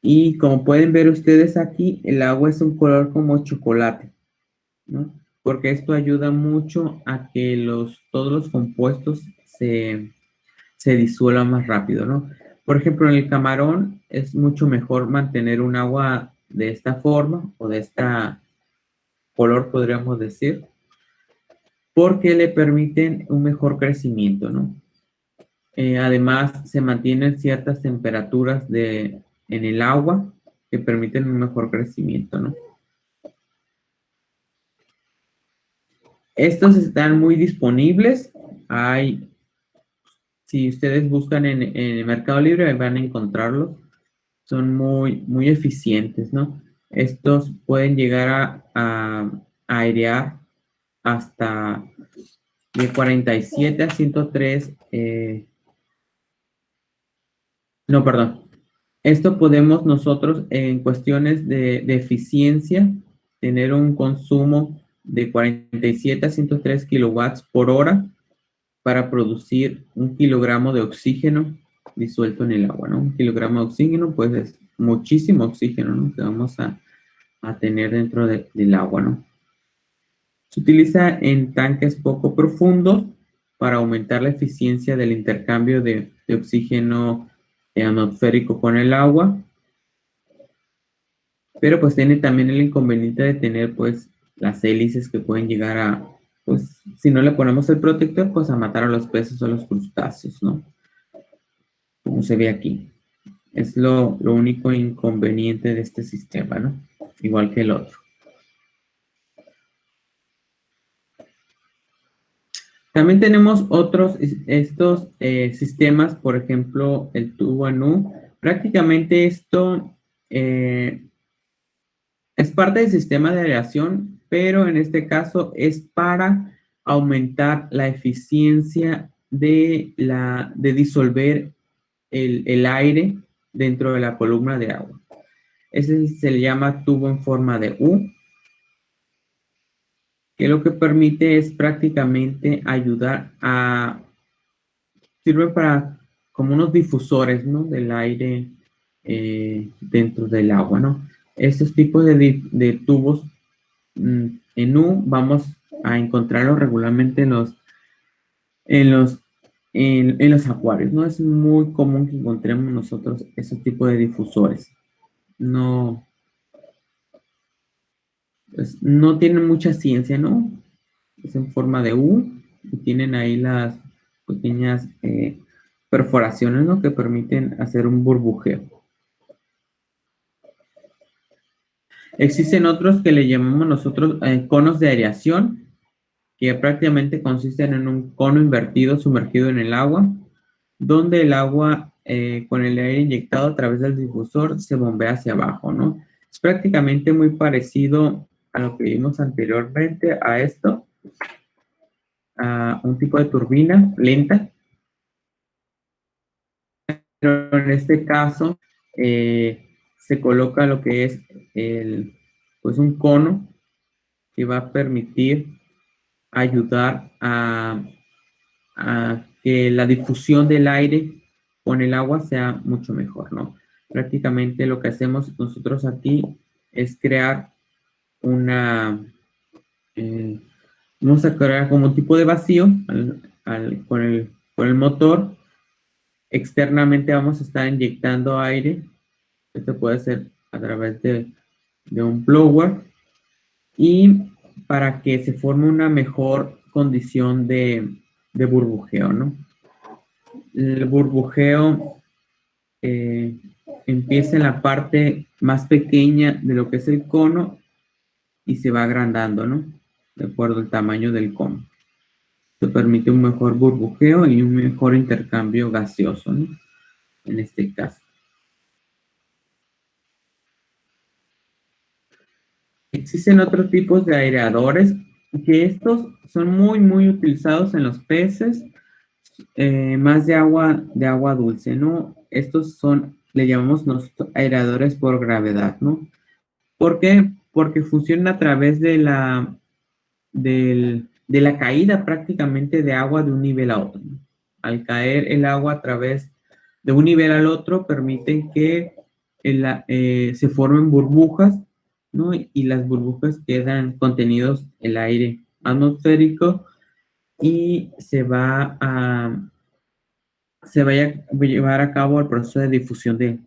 Speaker 1: Y como pueden ver ustedes aquí, el agua es un color como chocolate, ¿no? Porque esto ayuda mucho a que todos los compuestos se disuelvan más rápido, ¿no? Por ejemplo, en el camarón es mucho mejor mantener un agua de esta forma o de esta color, podríamos decir, porque le permiten un mejor crecimiento, ¿no? Además, se mantienen ciertas temperaturas en el agua que permiten un mejor crecimiento, ¿no? Estos están muy disponibles. Si ustedes buscan en el Mercado Libre, van a encontrarlos. Son muy eficientes, ¿no? Estos pueden llegar a airear hasta de 47 a 103. No, perdón. Esto podemos nosotros, en cuestiones de eficiencia, tener un consumo de 47 a 103 kilowatts por hora para producir 1 kilogramo de oxígeno disuelto en el agua, ¿no? 1 kilogramo de oxígeno, pues es muchísimo oxígeno, ¿no? Que vamos a tener dentro del agua, ¿no? Se utiliza en tanques poco profundos para aumentar la eficiencia del intercambio de oxígeno atmosférico con el agua, pero pues tiene también el inconveniente de tener pues las hélices que pueden llegar a, pues si no le ponemos el protector, pues a matar a los peces o a los crustáceos, ¿no? como se ve aquí. Es lo único inconveniente de este sistema, ¿no? Igual que el otro. También tenemos otros, estos sistemas, por ejemplo, el tubo ANU. Prácticamente esto es parte del sistema de aireación, pero en este caso es para aumentar la eficiencia de disolver el aire dentro de la columna de agua. Ese se le llama tubo en forma de U, que lo que permite es prácticamente ayudar sirve para como unos difusores, ¿no? Del aire dentro del agua, ¿no? Estos tipos de tubos en U vamos a encontrarlos regularmente en los acuarios, ¿no? Es muy común que encontremos nosotros ese tipo de difusores. No, pues, no tienen mucha ciencia, ¿no? Es en forma de U y tienen ahí las pequeñas perforaciones, ¿no? Que permiten hacer un burbujeo. Existen otros que le llamamos nosotros conos de aireación, que prácticamente consisten en un cono invertido sumergido en el agua, donde el agua con el aire inyectado a través del difusor se bombea hacia abajo, ¿no? Es prácticamente muy parecido a lo que vimos anteriormente a esto, a un tipo de turbina lenta, pero en este caso se coloca lo que es pues un cono que va a permitir ayudar a que la difusión del aire con el agua sea mucho mejor, ¿no? Prácticamente lo que hacemos nosotros aquí es crear vamos a crear como un tipo de vacío con el motor. Externamente vamos a estar inyectando aire. Esto puede ser a través de un blower y para que se forme una mejor condición de burbujeo, ¿no? El burbujeo empieza en la parte más pequeña de lo que es el cono y se va agrandando, ¿no? De acuerdo al tamaño del cono. Esto permite un mejor burbujeo y un mejor intercambio gaseoso, ¿no? En este caso. Existen otros tipos de aireadores que estos son muy utilizados en los peces, más de agua dulce, ¿no? Estos le llamamos nosotros aireadores por gravedad, ¿no? ¿Por qué? Porque funcionan a través de la caída prácticamente de agua de un nivel a otro, ¿no? Al caer el agua a través de un nivel al otro, permiten que se formen burbujas, ¿no? Y las burbujas quedan contenidos el aire atmosférico y se vaya a llevar a cabo el proceso de difusión del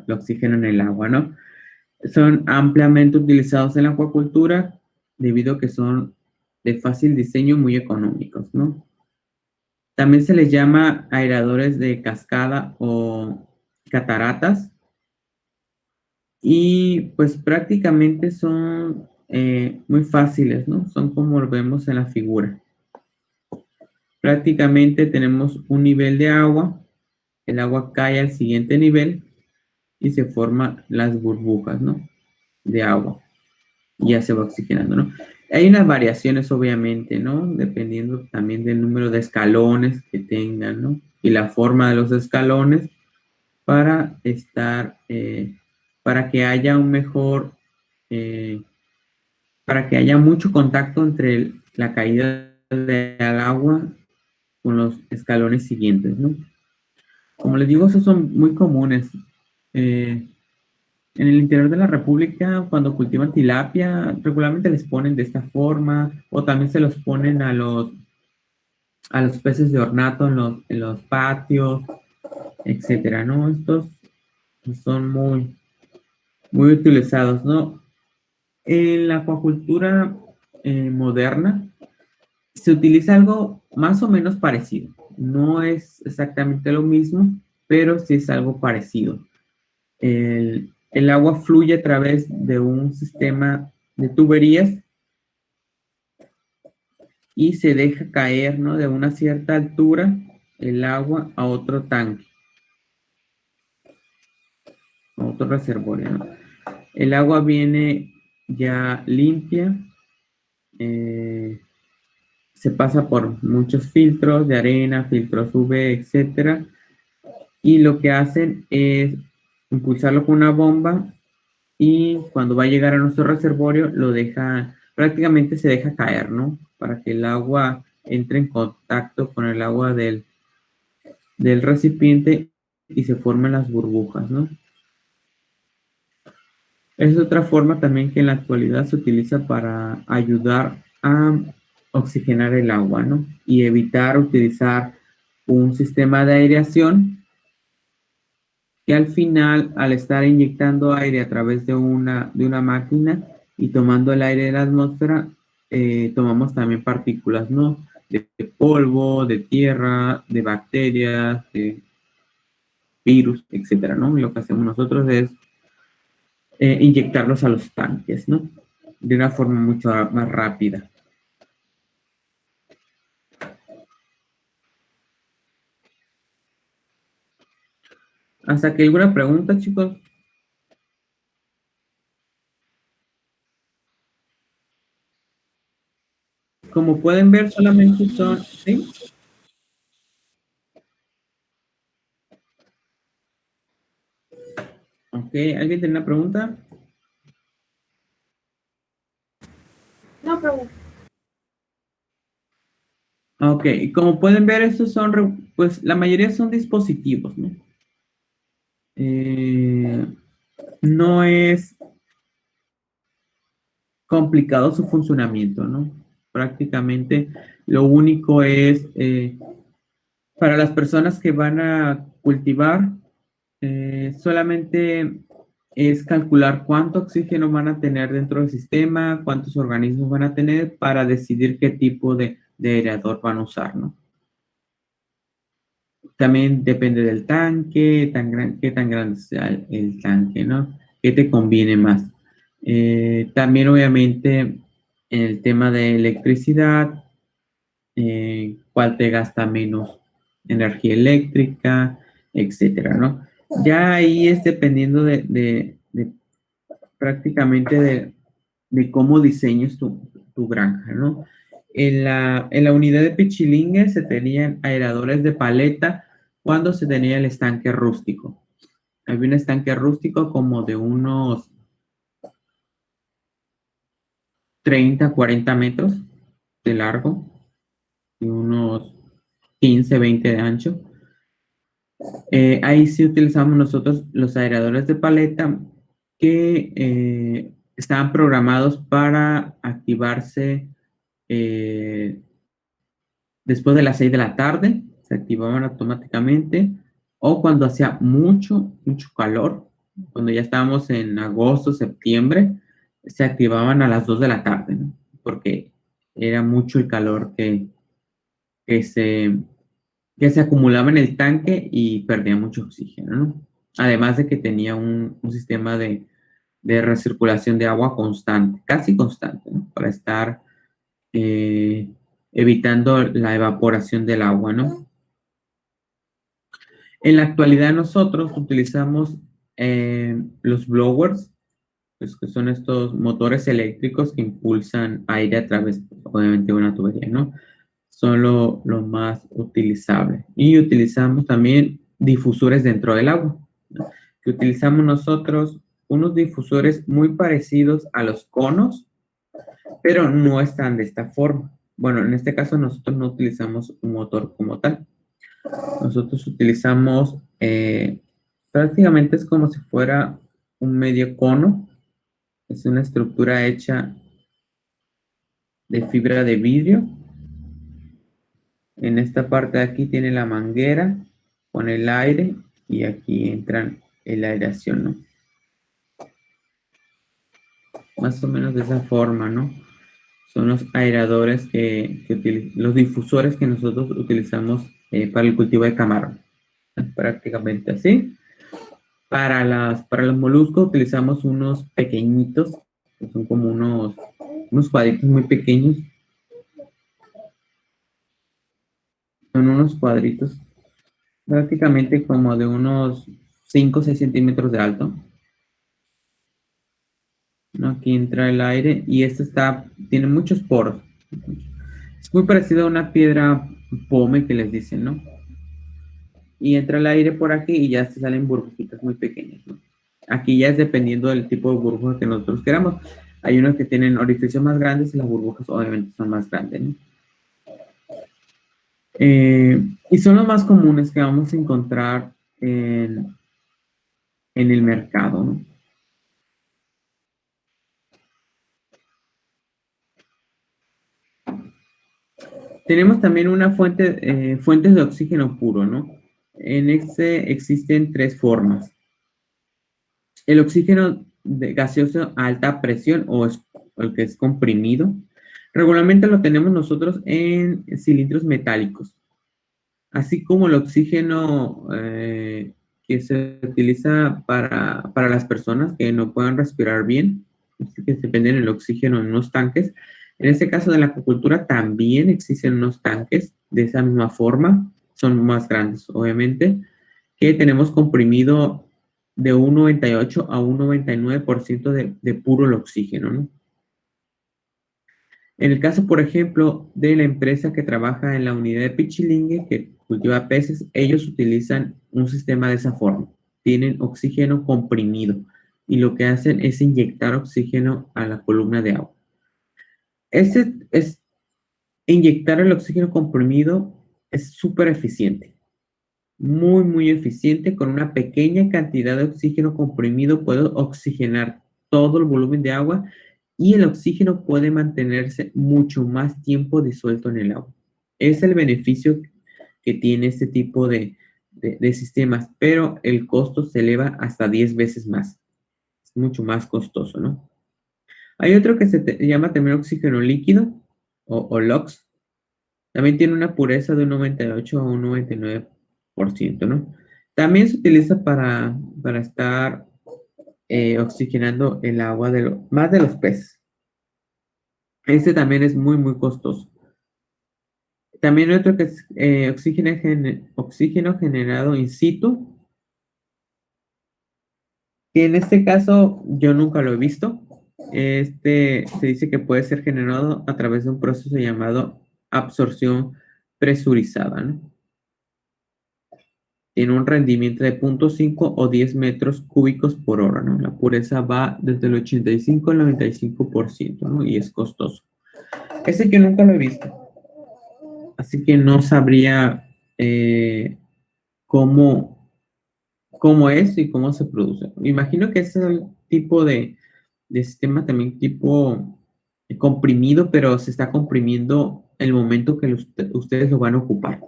Speaker 1: oxígeno en el agua, ¿no? Son ampliamente utilizados en la acuacultura debido a que son de fácil diseño, muy económicos, ¿no? También se les llama aeradores de cascada o cataratas y pues prácticamente son muy fáciles, ¿no? Son como lo vemos en la figura. Prácticamente tenemos un nivel de agua, el agua cae al siguiente nivel y se forman las burbujas, ¿no? De agua. Y ya se va oxigenando, ¿no? Hay unas variaciones, obviamente, ¿no? Dependiendo también del número de escalones que tengan, ¿no? Y la forma de los escalones para para que haya para que haya mucho contacto entre la caída del agua con los escalones siguientes, ¿no? Como les digo, esos son muy comunes. En el interior de la República, cuando cultivan tilapia, regularmente les ponen de esta forma, o también se los ponen a los peces de ornato en los patios, etcétera, ¿no? Estos son muy utilizados, ¿no? En la acuacultura moderna se utiliza algo más o menos parecido. No es exactamente lo mismo, pero sí es algo parecido. El agua fluye a través de un sistema de tuberías y se deja caer, ¿no? De una cierta altura el agua a otro tanque, a otro reservorio, ¿no? El agua viene ya limpia, se pasa por muchos filtros de arena, filtros UV, etcétera, y lo que hacen es impulsarlo con una bomba y cuando va a llegar a nuestro reservorio lo deja, prácticamente se deja caer, ¿no? Para que el agua entre en contacto con el agua del recipiente y se formen las burbujas, ¿no? Es otra forma también que en la actualidad se utiliza para ayudar a oxigenar el agua, ¿no? Y evitar utilizar un sistema de aireación que al final, al estar inyectando aire a través de una máquina y tomando el aire de la atmósfera, tomamos también partículas, ¿no? De polvo, de tierra, de bacterias, de virus, etcétera, ¿no? Y lo que hacemos nosotros es inyectarlos a los tanques, ¿no? De una forma mucho más rápida. ¿Hasta aquí alguna pregunta, chicos? Como pueden ver, solamente son, ¿sí? Ok, ¿alguien tiene una pregunta?
Speaker 2: No, pero
Speaker 1: Ok, y como pueden ver, estos son, pues la mayoría son dispositivos, ¿no? Eh, no es complicado su funcionamiento, ¿no? Prácticamente lo único es para las personas que van a cultivar, solamente es calcular cuánto oxígeno van a tener dentro del sistema, cuántos organismos van a tener para decidir qué tipo de aireador van a usar, ¿no? También depende del tanque, qué tan grande sea el tanque, ¿no? ¿Qué te conviene más? También obviamente en el tema de electricidad, cuál te gasta menos energía eléctrica, etcétera, ¿no? Ya ahí es dependiendo de prácticamente de cómo diseñes tu granja, ¿no? En la unidad de Pichilingue se tenían aeradores de paleta cuando se tenía el estanque rústico. Había un estanque rústico como de unos 30, 40 metros de largo y unos 15, 20 de ancho. Ahí sí utilizamos nosotros los aeradores de paleta que estaban programados para activarse después de las 6 de la tarde, se activaban automáticamente, o cuando hacía mucho, mucho calor, cuando ya estábamos en agosto, septiembre, se activaban a las 2 de la tarde, ¿no? Porque era mucho el calor que se, que se acumulaba en el tanque y perdía mucho oxígeno, ¿no? Además de que tenía un sistema de recirculación de agua constante, casi constante, ¿no? Para estar eh, evitando la evaporación del agua, ¿no? En la actualidad nosotros utilizamos los blowers, pues, que son estos motores eléctricos que impulsan aire a través, obviamente, de una tubería, ¿no? Son lo más utilizable. Y utilizamos también difusores dentro del agua, ¿no? Que utilizamos nosotros unos difusores muy parecidos a los conos, pero no están de esta forma. Bueno, en este caso nosotros no utilizamos un motor como tal. Nosotros utilizamos, prácticamente es como si fuera un medio cono. Es una estructura hecha de fibra de vidrio. En esta parte de aquí tiene la manguera con el aire y aquí entran la aireación, ¿no? Más o menos de esa forma, ¿no? Son los aeradores los difusores que nosotros utilizamos para el cultivo de camarón. prácticamente así. Para los moluscos utilizamos unos pequeñitos, que son como unos cuadritos muy pequeños. Son unos cuadritos prácticamente como de unos 5 o 6 centímetros de alto, ¿no? Aquí entra el aire y tiene muchos poros. Es muy parecido a una piedra pome que les dicen, ¿no? Y entra el aire por aquí y ya se salen burbujitas muy pequeñas, ¿no? Aquí ya es dependiendo del tipo de burbuja que nosotros queramos. Hay unos que tienen orificios más grandes y las burbujas obviamente son más grandes, ¿no? Y son los más comunes que vamos a encontrar en el mercado, ¿no? Tenemos también fuentes de oxígeno puro, ¿no? En este existen tres formas. El oxígeno gaseoso a alta presión o el que es comprimido. Regularmente lo tenemos nosotros en cilindros metálicos, así como el oxígeno que se utiliza para las personas que no puedan respirar bien, que dependen del oxígeno en unos tanques. En este caso de la acuicultura también existen unos tanques de esa misma forma, son más grandes obviamente, que tenemos comprimido de un 98 a un 99% de puro el oxígeno, ¿no? En el caso, por ejemplo, de la empresa que trabaja en la unidad de Pichilingue, que cultiva peces, ellos utilizan un sistema de esa forma. Tienen oxígeno comprimido y lo que hacen es inyectar oxígeno a la columna de agua. Inyectar el oxígeno comprimido es súper eficiente. Muy, muy eficiente. Con una pequeña cantidad de oxígeno comprimido puedo oxigenar todo el volumen de agua y el oxígeno puede mantenerse mucho más tiempo disuelto en el agua. Es el beneficio que tiene este tipo de sistemas, pero el costo se eleva hasta 10 veces más. Es mucho más costoso, ¿no? Hay otro que llama también oxígeno líquido o LOX. También tiene una pureza de un 98 a un 99%, ¿no? También se utiliza para estar oxigenando el agua más de los peces. Este también es muy, muy costoso. También otro que es oxígeno generado in situ, que en este caso yo nunca lo he visto. Se dice que puede ser generado a través de un proceso llamado absorción presurizada, ¿no? Tiene un rendimiento de 0.5 o 10 metros cúbicos por hora, ¿no? La pureza va desde el 85 al 95%, ¿no? Y es costoso. Ese que nunca lo he visto. Así que no sabría cómo, cómo es y cómo se produce. Me imagino que ese es el tipo de sistema también tipo comprimido, pero se está comprimiendo el momento que ustedes lo van a ocupar.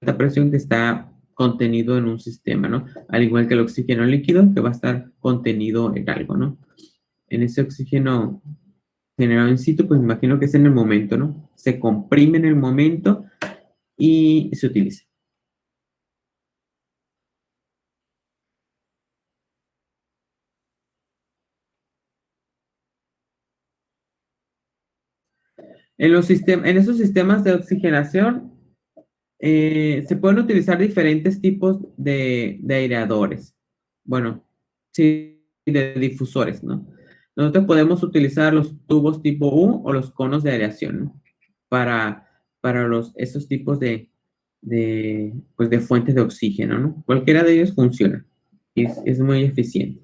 Speaker 1: La presión que está contenido en un sistema, ¿no? Al igual que el oxígeno líquido, que va a estar contenido en algo, ¿no? En ese oxígeno generado in situ, pues me imagino que es en el momento, ¿no? Se comprime en el momento y se utiliza. En esos sistemas de oxigenación se pueden utilizar diferentes tipos de aireadores. Bueno, sí, de difusores, ¿no? Nosotros podemos utilizar los tubos tipo U o los conos de aireación, ¿no? Para esos tipos pues de fuentes de oxígeno, ¿no? Cualquiera de ellos funciona. Es muy eficiente.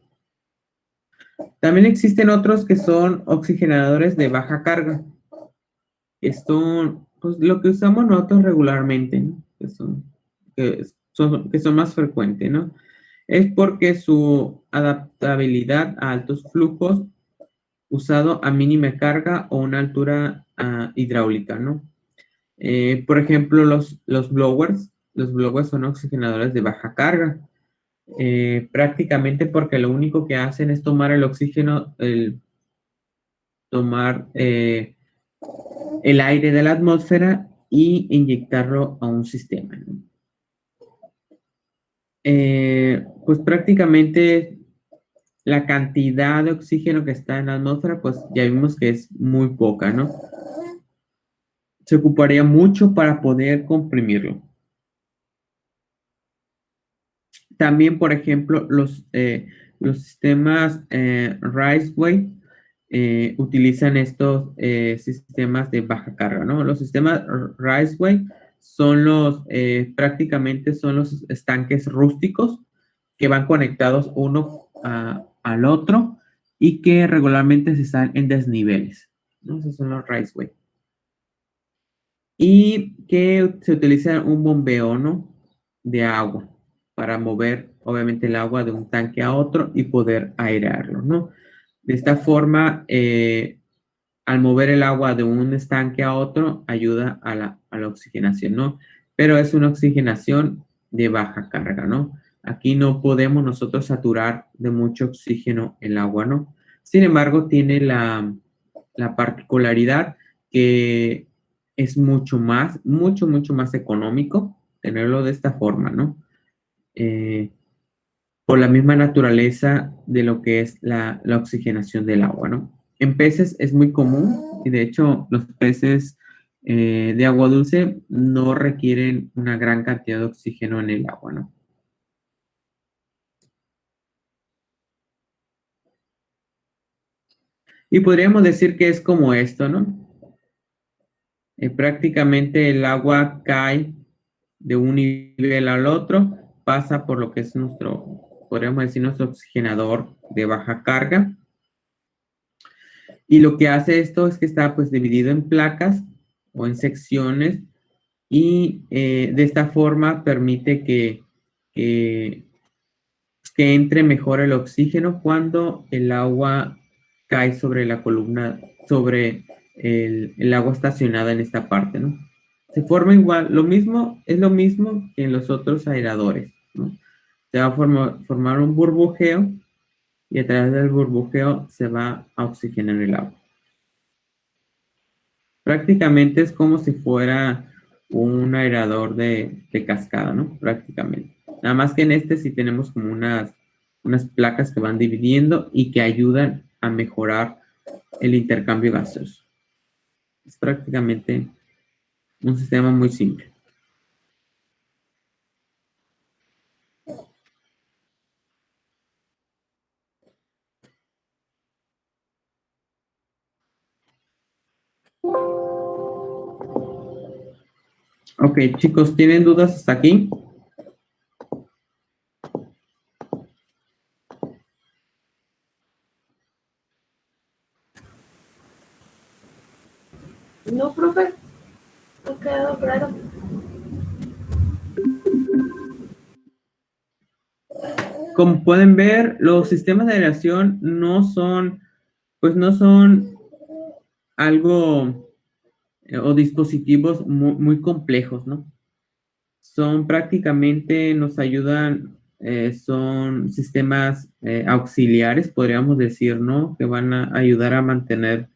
Speaker 1: También existen otros que son oxigenadores de baja carga. Esto, pues lo que usamos nosotros regularmente, ¿no? Que son más frecuentes, ¿no? Es porque su adaptabilidad a altos flujos usado a mínima carga o una altura hidráulica, ¿no? Por ejemplo, los blowers son oxigenadores de baja carga, prácticamente porque lo único que hacen es tomar el oxígeno, tomar el aire de la atmósfera y inyectarlo a un sistema, ¿no? Pues prácticamente la cantidad de oxígeno que está en la atmósfera, pues ya vimos que es muy poca, ¿no? Se ocuparía mucho para poder comprimirlo. También, por ejemplo, los sistemas Riceway utilizan estos sistemas de baja carga, ¿no? Los sistemas Riceway son prácticamente son los estanques rústicos que van conectados uno al otro y que regularmente se están en desniveles, ¿no? Esos son los Riceway. Y que se utiliza un bombeo, ¿no? De agua para mover, obviamente, el agua de un tanque a otro y poder airearlo, ¿no? De esta forma, al mover el agua de un estanque a otro, ayuda a la oxigenación, ¿no? Pero es una oxigenación de baja carga, ¿no? Aquí no podemos nosotros saturar de mucho oxígeno el agua, ¿no? Sin embargo, tiene la particularidad que es mucho más económico tenerlo de esta forma, ¿no? Por la misma naturaleza de lo que es la oxigenación del agua, ¿no? En peces es muy común y de hecho los peces de agua dulce no requieren una gran cantidad de oxígeno en el agua, ¿no? Y podríamos decir que es como esto, ¿no? Prácticamente el agua cae de un nivel al otro, pasa por lo que es podríamos decir, nuestro oxigenador de baja carga. Y lo que hace esto es que está pues dividido en placas o en secciones y de esta forma permite que, que entre mejor el oxígeno cuando el agua cae sobre la columna, sobre el agua estacionada en esta parte, ¿no? Se forma igual, es lo mismo que en los otros aeradores, ¿no? Se va a formar un burbujeo y a través del burbujeo se va a oxigenar el agua. Prácticamente es como si fuera un aerador de cascada, ¿no? Prácticamente. Nada más que en este sí tenemos como unas placas que van dividiendo y que ayudan a mejorar el intercambio gaseoso. Es prácticamente un sistema muy simple. Ok, chicos, ¿tienen dudas hasta aquí?
Speaker 2: No, profe, no ha quedado claro.
Speaker 1: Como pueden ver, los sistemas de aireación no son algo o dispositivos muy complejos, ¿no? Son prácticamente, nos ayudan, son sistemas auxiliares, podríamos decir, ¿no? Que van a ayudar a mantener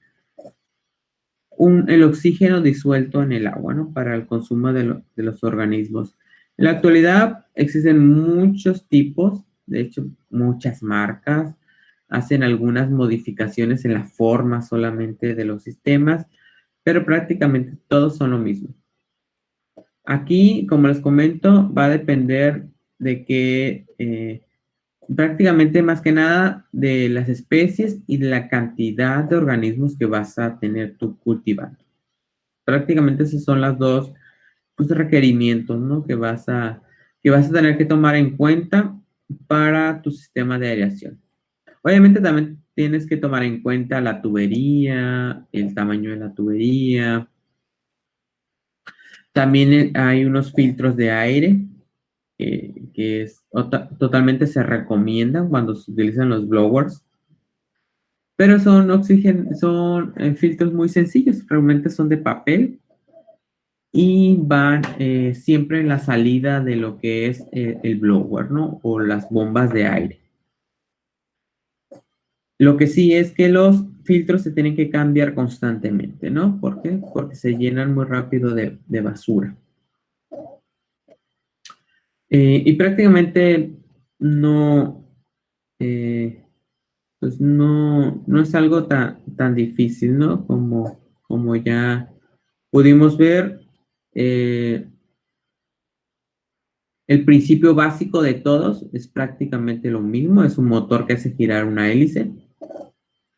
Speaker 1: el oxígeno disuelto en el agua, ¿no? Para el consumo de los organismos. En la actualidad existen muchos tipos, de hecho, muchas marcas hacen algunas modificaciones en la forma solamente de los sistemas, pero prácticamente todos son lo mismo. Aquí, como les comento, va a depender de prácticamente más que nada de las especies y de la cantidad de organismos que vas a tener tú cultivando. Prácticamente esos son los dos pues, requerimientos, ¿no? Que vas a tener que tomar en cuenta para tu sistema de aireación. Obviamente también tienes que tomar en cuenta la tubería, el tamaño de la tubería. También hay unos filtros de aire que totalmente se recomiendan cuando se utilizan los blowers. Pero son filtros muy sencillos, realmente son de papel y van siempre en la salida de lo que es el blower, ¿no? O las bombas de aire. Lo que sí es que los filtros se tienen que cambiar constantemente, ¿no? ¿Por qué? Porque se llenan muy rápido de basura. Y prácticamente no, pues no es algo tan difícil, ¿no? Como ya pudimos ver, el principio básico de todos es prácticamente lo mismo, es un motor que hace girar una hélice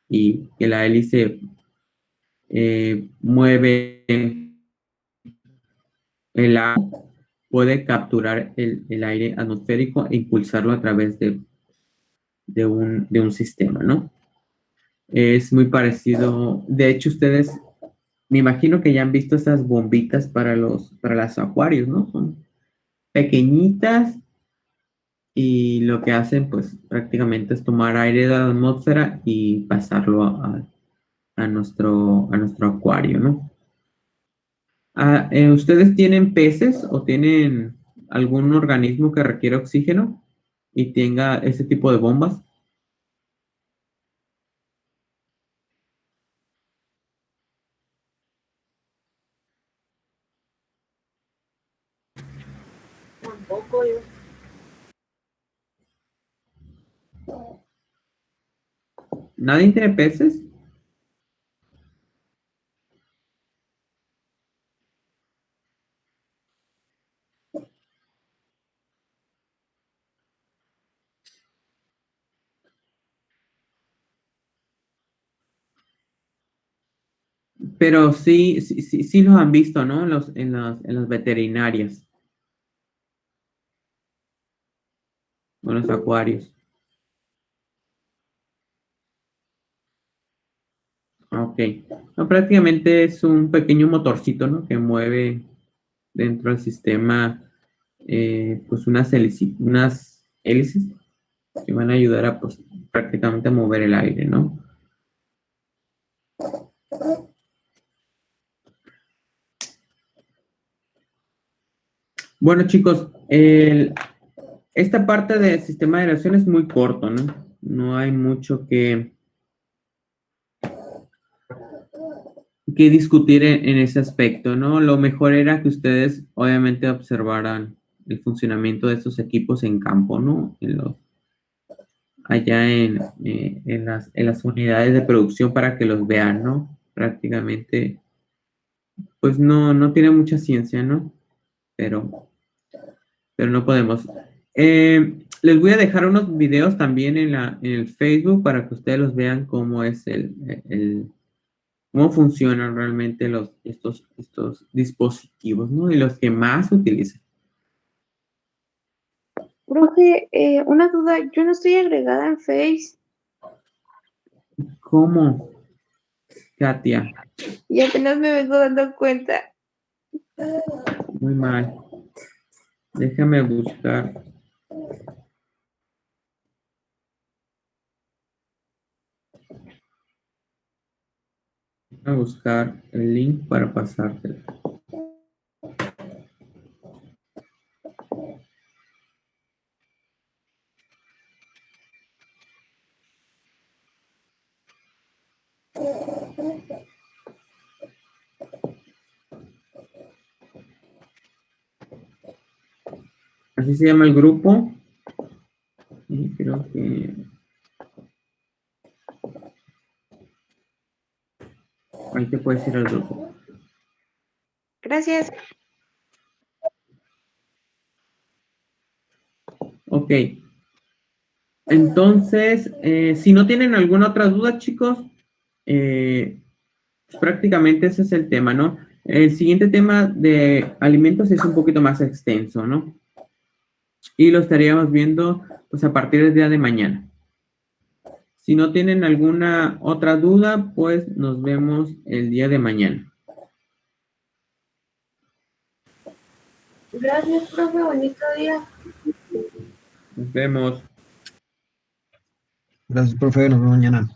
Speaker 1: y que la hélice mueve el agua, puede capturar el aire atmosférico e impulsarlo a través de un sistema, ¿no? Es muy parecido, de hecho ustedes, me imagino que ya han visto esas bombitas para los acuarios, ¿no? Son pequeñitas y lo que hacen pues prácticamente es tomar aire de la atmósfera y pasarlo a nuestro acuario, ¿no? ¿Ustedes tienen peces o tienen algún organismo que requiere oxígeno y tenga ese tipo de bombas?
Speaker 2: Tampoco yo.
Speaker 1: ¿Nadie tiene peces? Pero sí los han visto, ¿no? En las veterinarias o en los acuarios. Ok. No, prácticamente es un pequeño motorcito, ¿no? Que mueve dentro del sistema, pues unas hélices que van a ayudar a, pues, prácticamente a mover el aire, ¿no? Bueno, chicos, esta parte del sistema de aeración es muy corto, ¿no? No hay mucho que discutir en ese aspecto, ¿no? Lo mejor era que ustedes obviamente observaran el funcionamiento de estos equipos en campo, ¿no? Allá en las unidades de producción para que los vean, ¿no? Prácticamente, pues no tiene mucha ciencia, ¿no? Pero no podemos. Les voy a dejar unos videos también en el Facebook para que ustedes los vean cómo es cómo funcionan realmente estos dispositivos, ¿no? Y los que más se utilizan.
Speaker 3: Profe, una duda, yo no estoy agregada en Face
Speaker 1: ¿Cómo, Katia?
Speaker 3: y apenas me vengo dando cuenta.
Speaker 1: Muy mal. Déjame buscar. A buscar el link para pasarte. Así se llama el grupo. Y creo que ahí te puedes ir al grupo.
Speaker 3: Gracias.
Speaker 1: Ok. Entonces, si no tienen alguna otra duda, chicos, pues prácticamente ese es el tema, ¿no? El siguiente tema de alimentos es un poquito más extenso, ¿no? Y lo estaríamos viendo pues a partir del día de mañana. Si no tienen alguna otra duda, pues nos vemos el día de mañana.
Speaker 2: Gracias, profe. Bonito día.
Speaker 1: Nos vemos.
Speaker 4: Gracias, profe. Nos vemos mañana.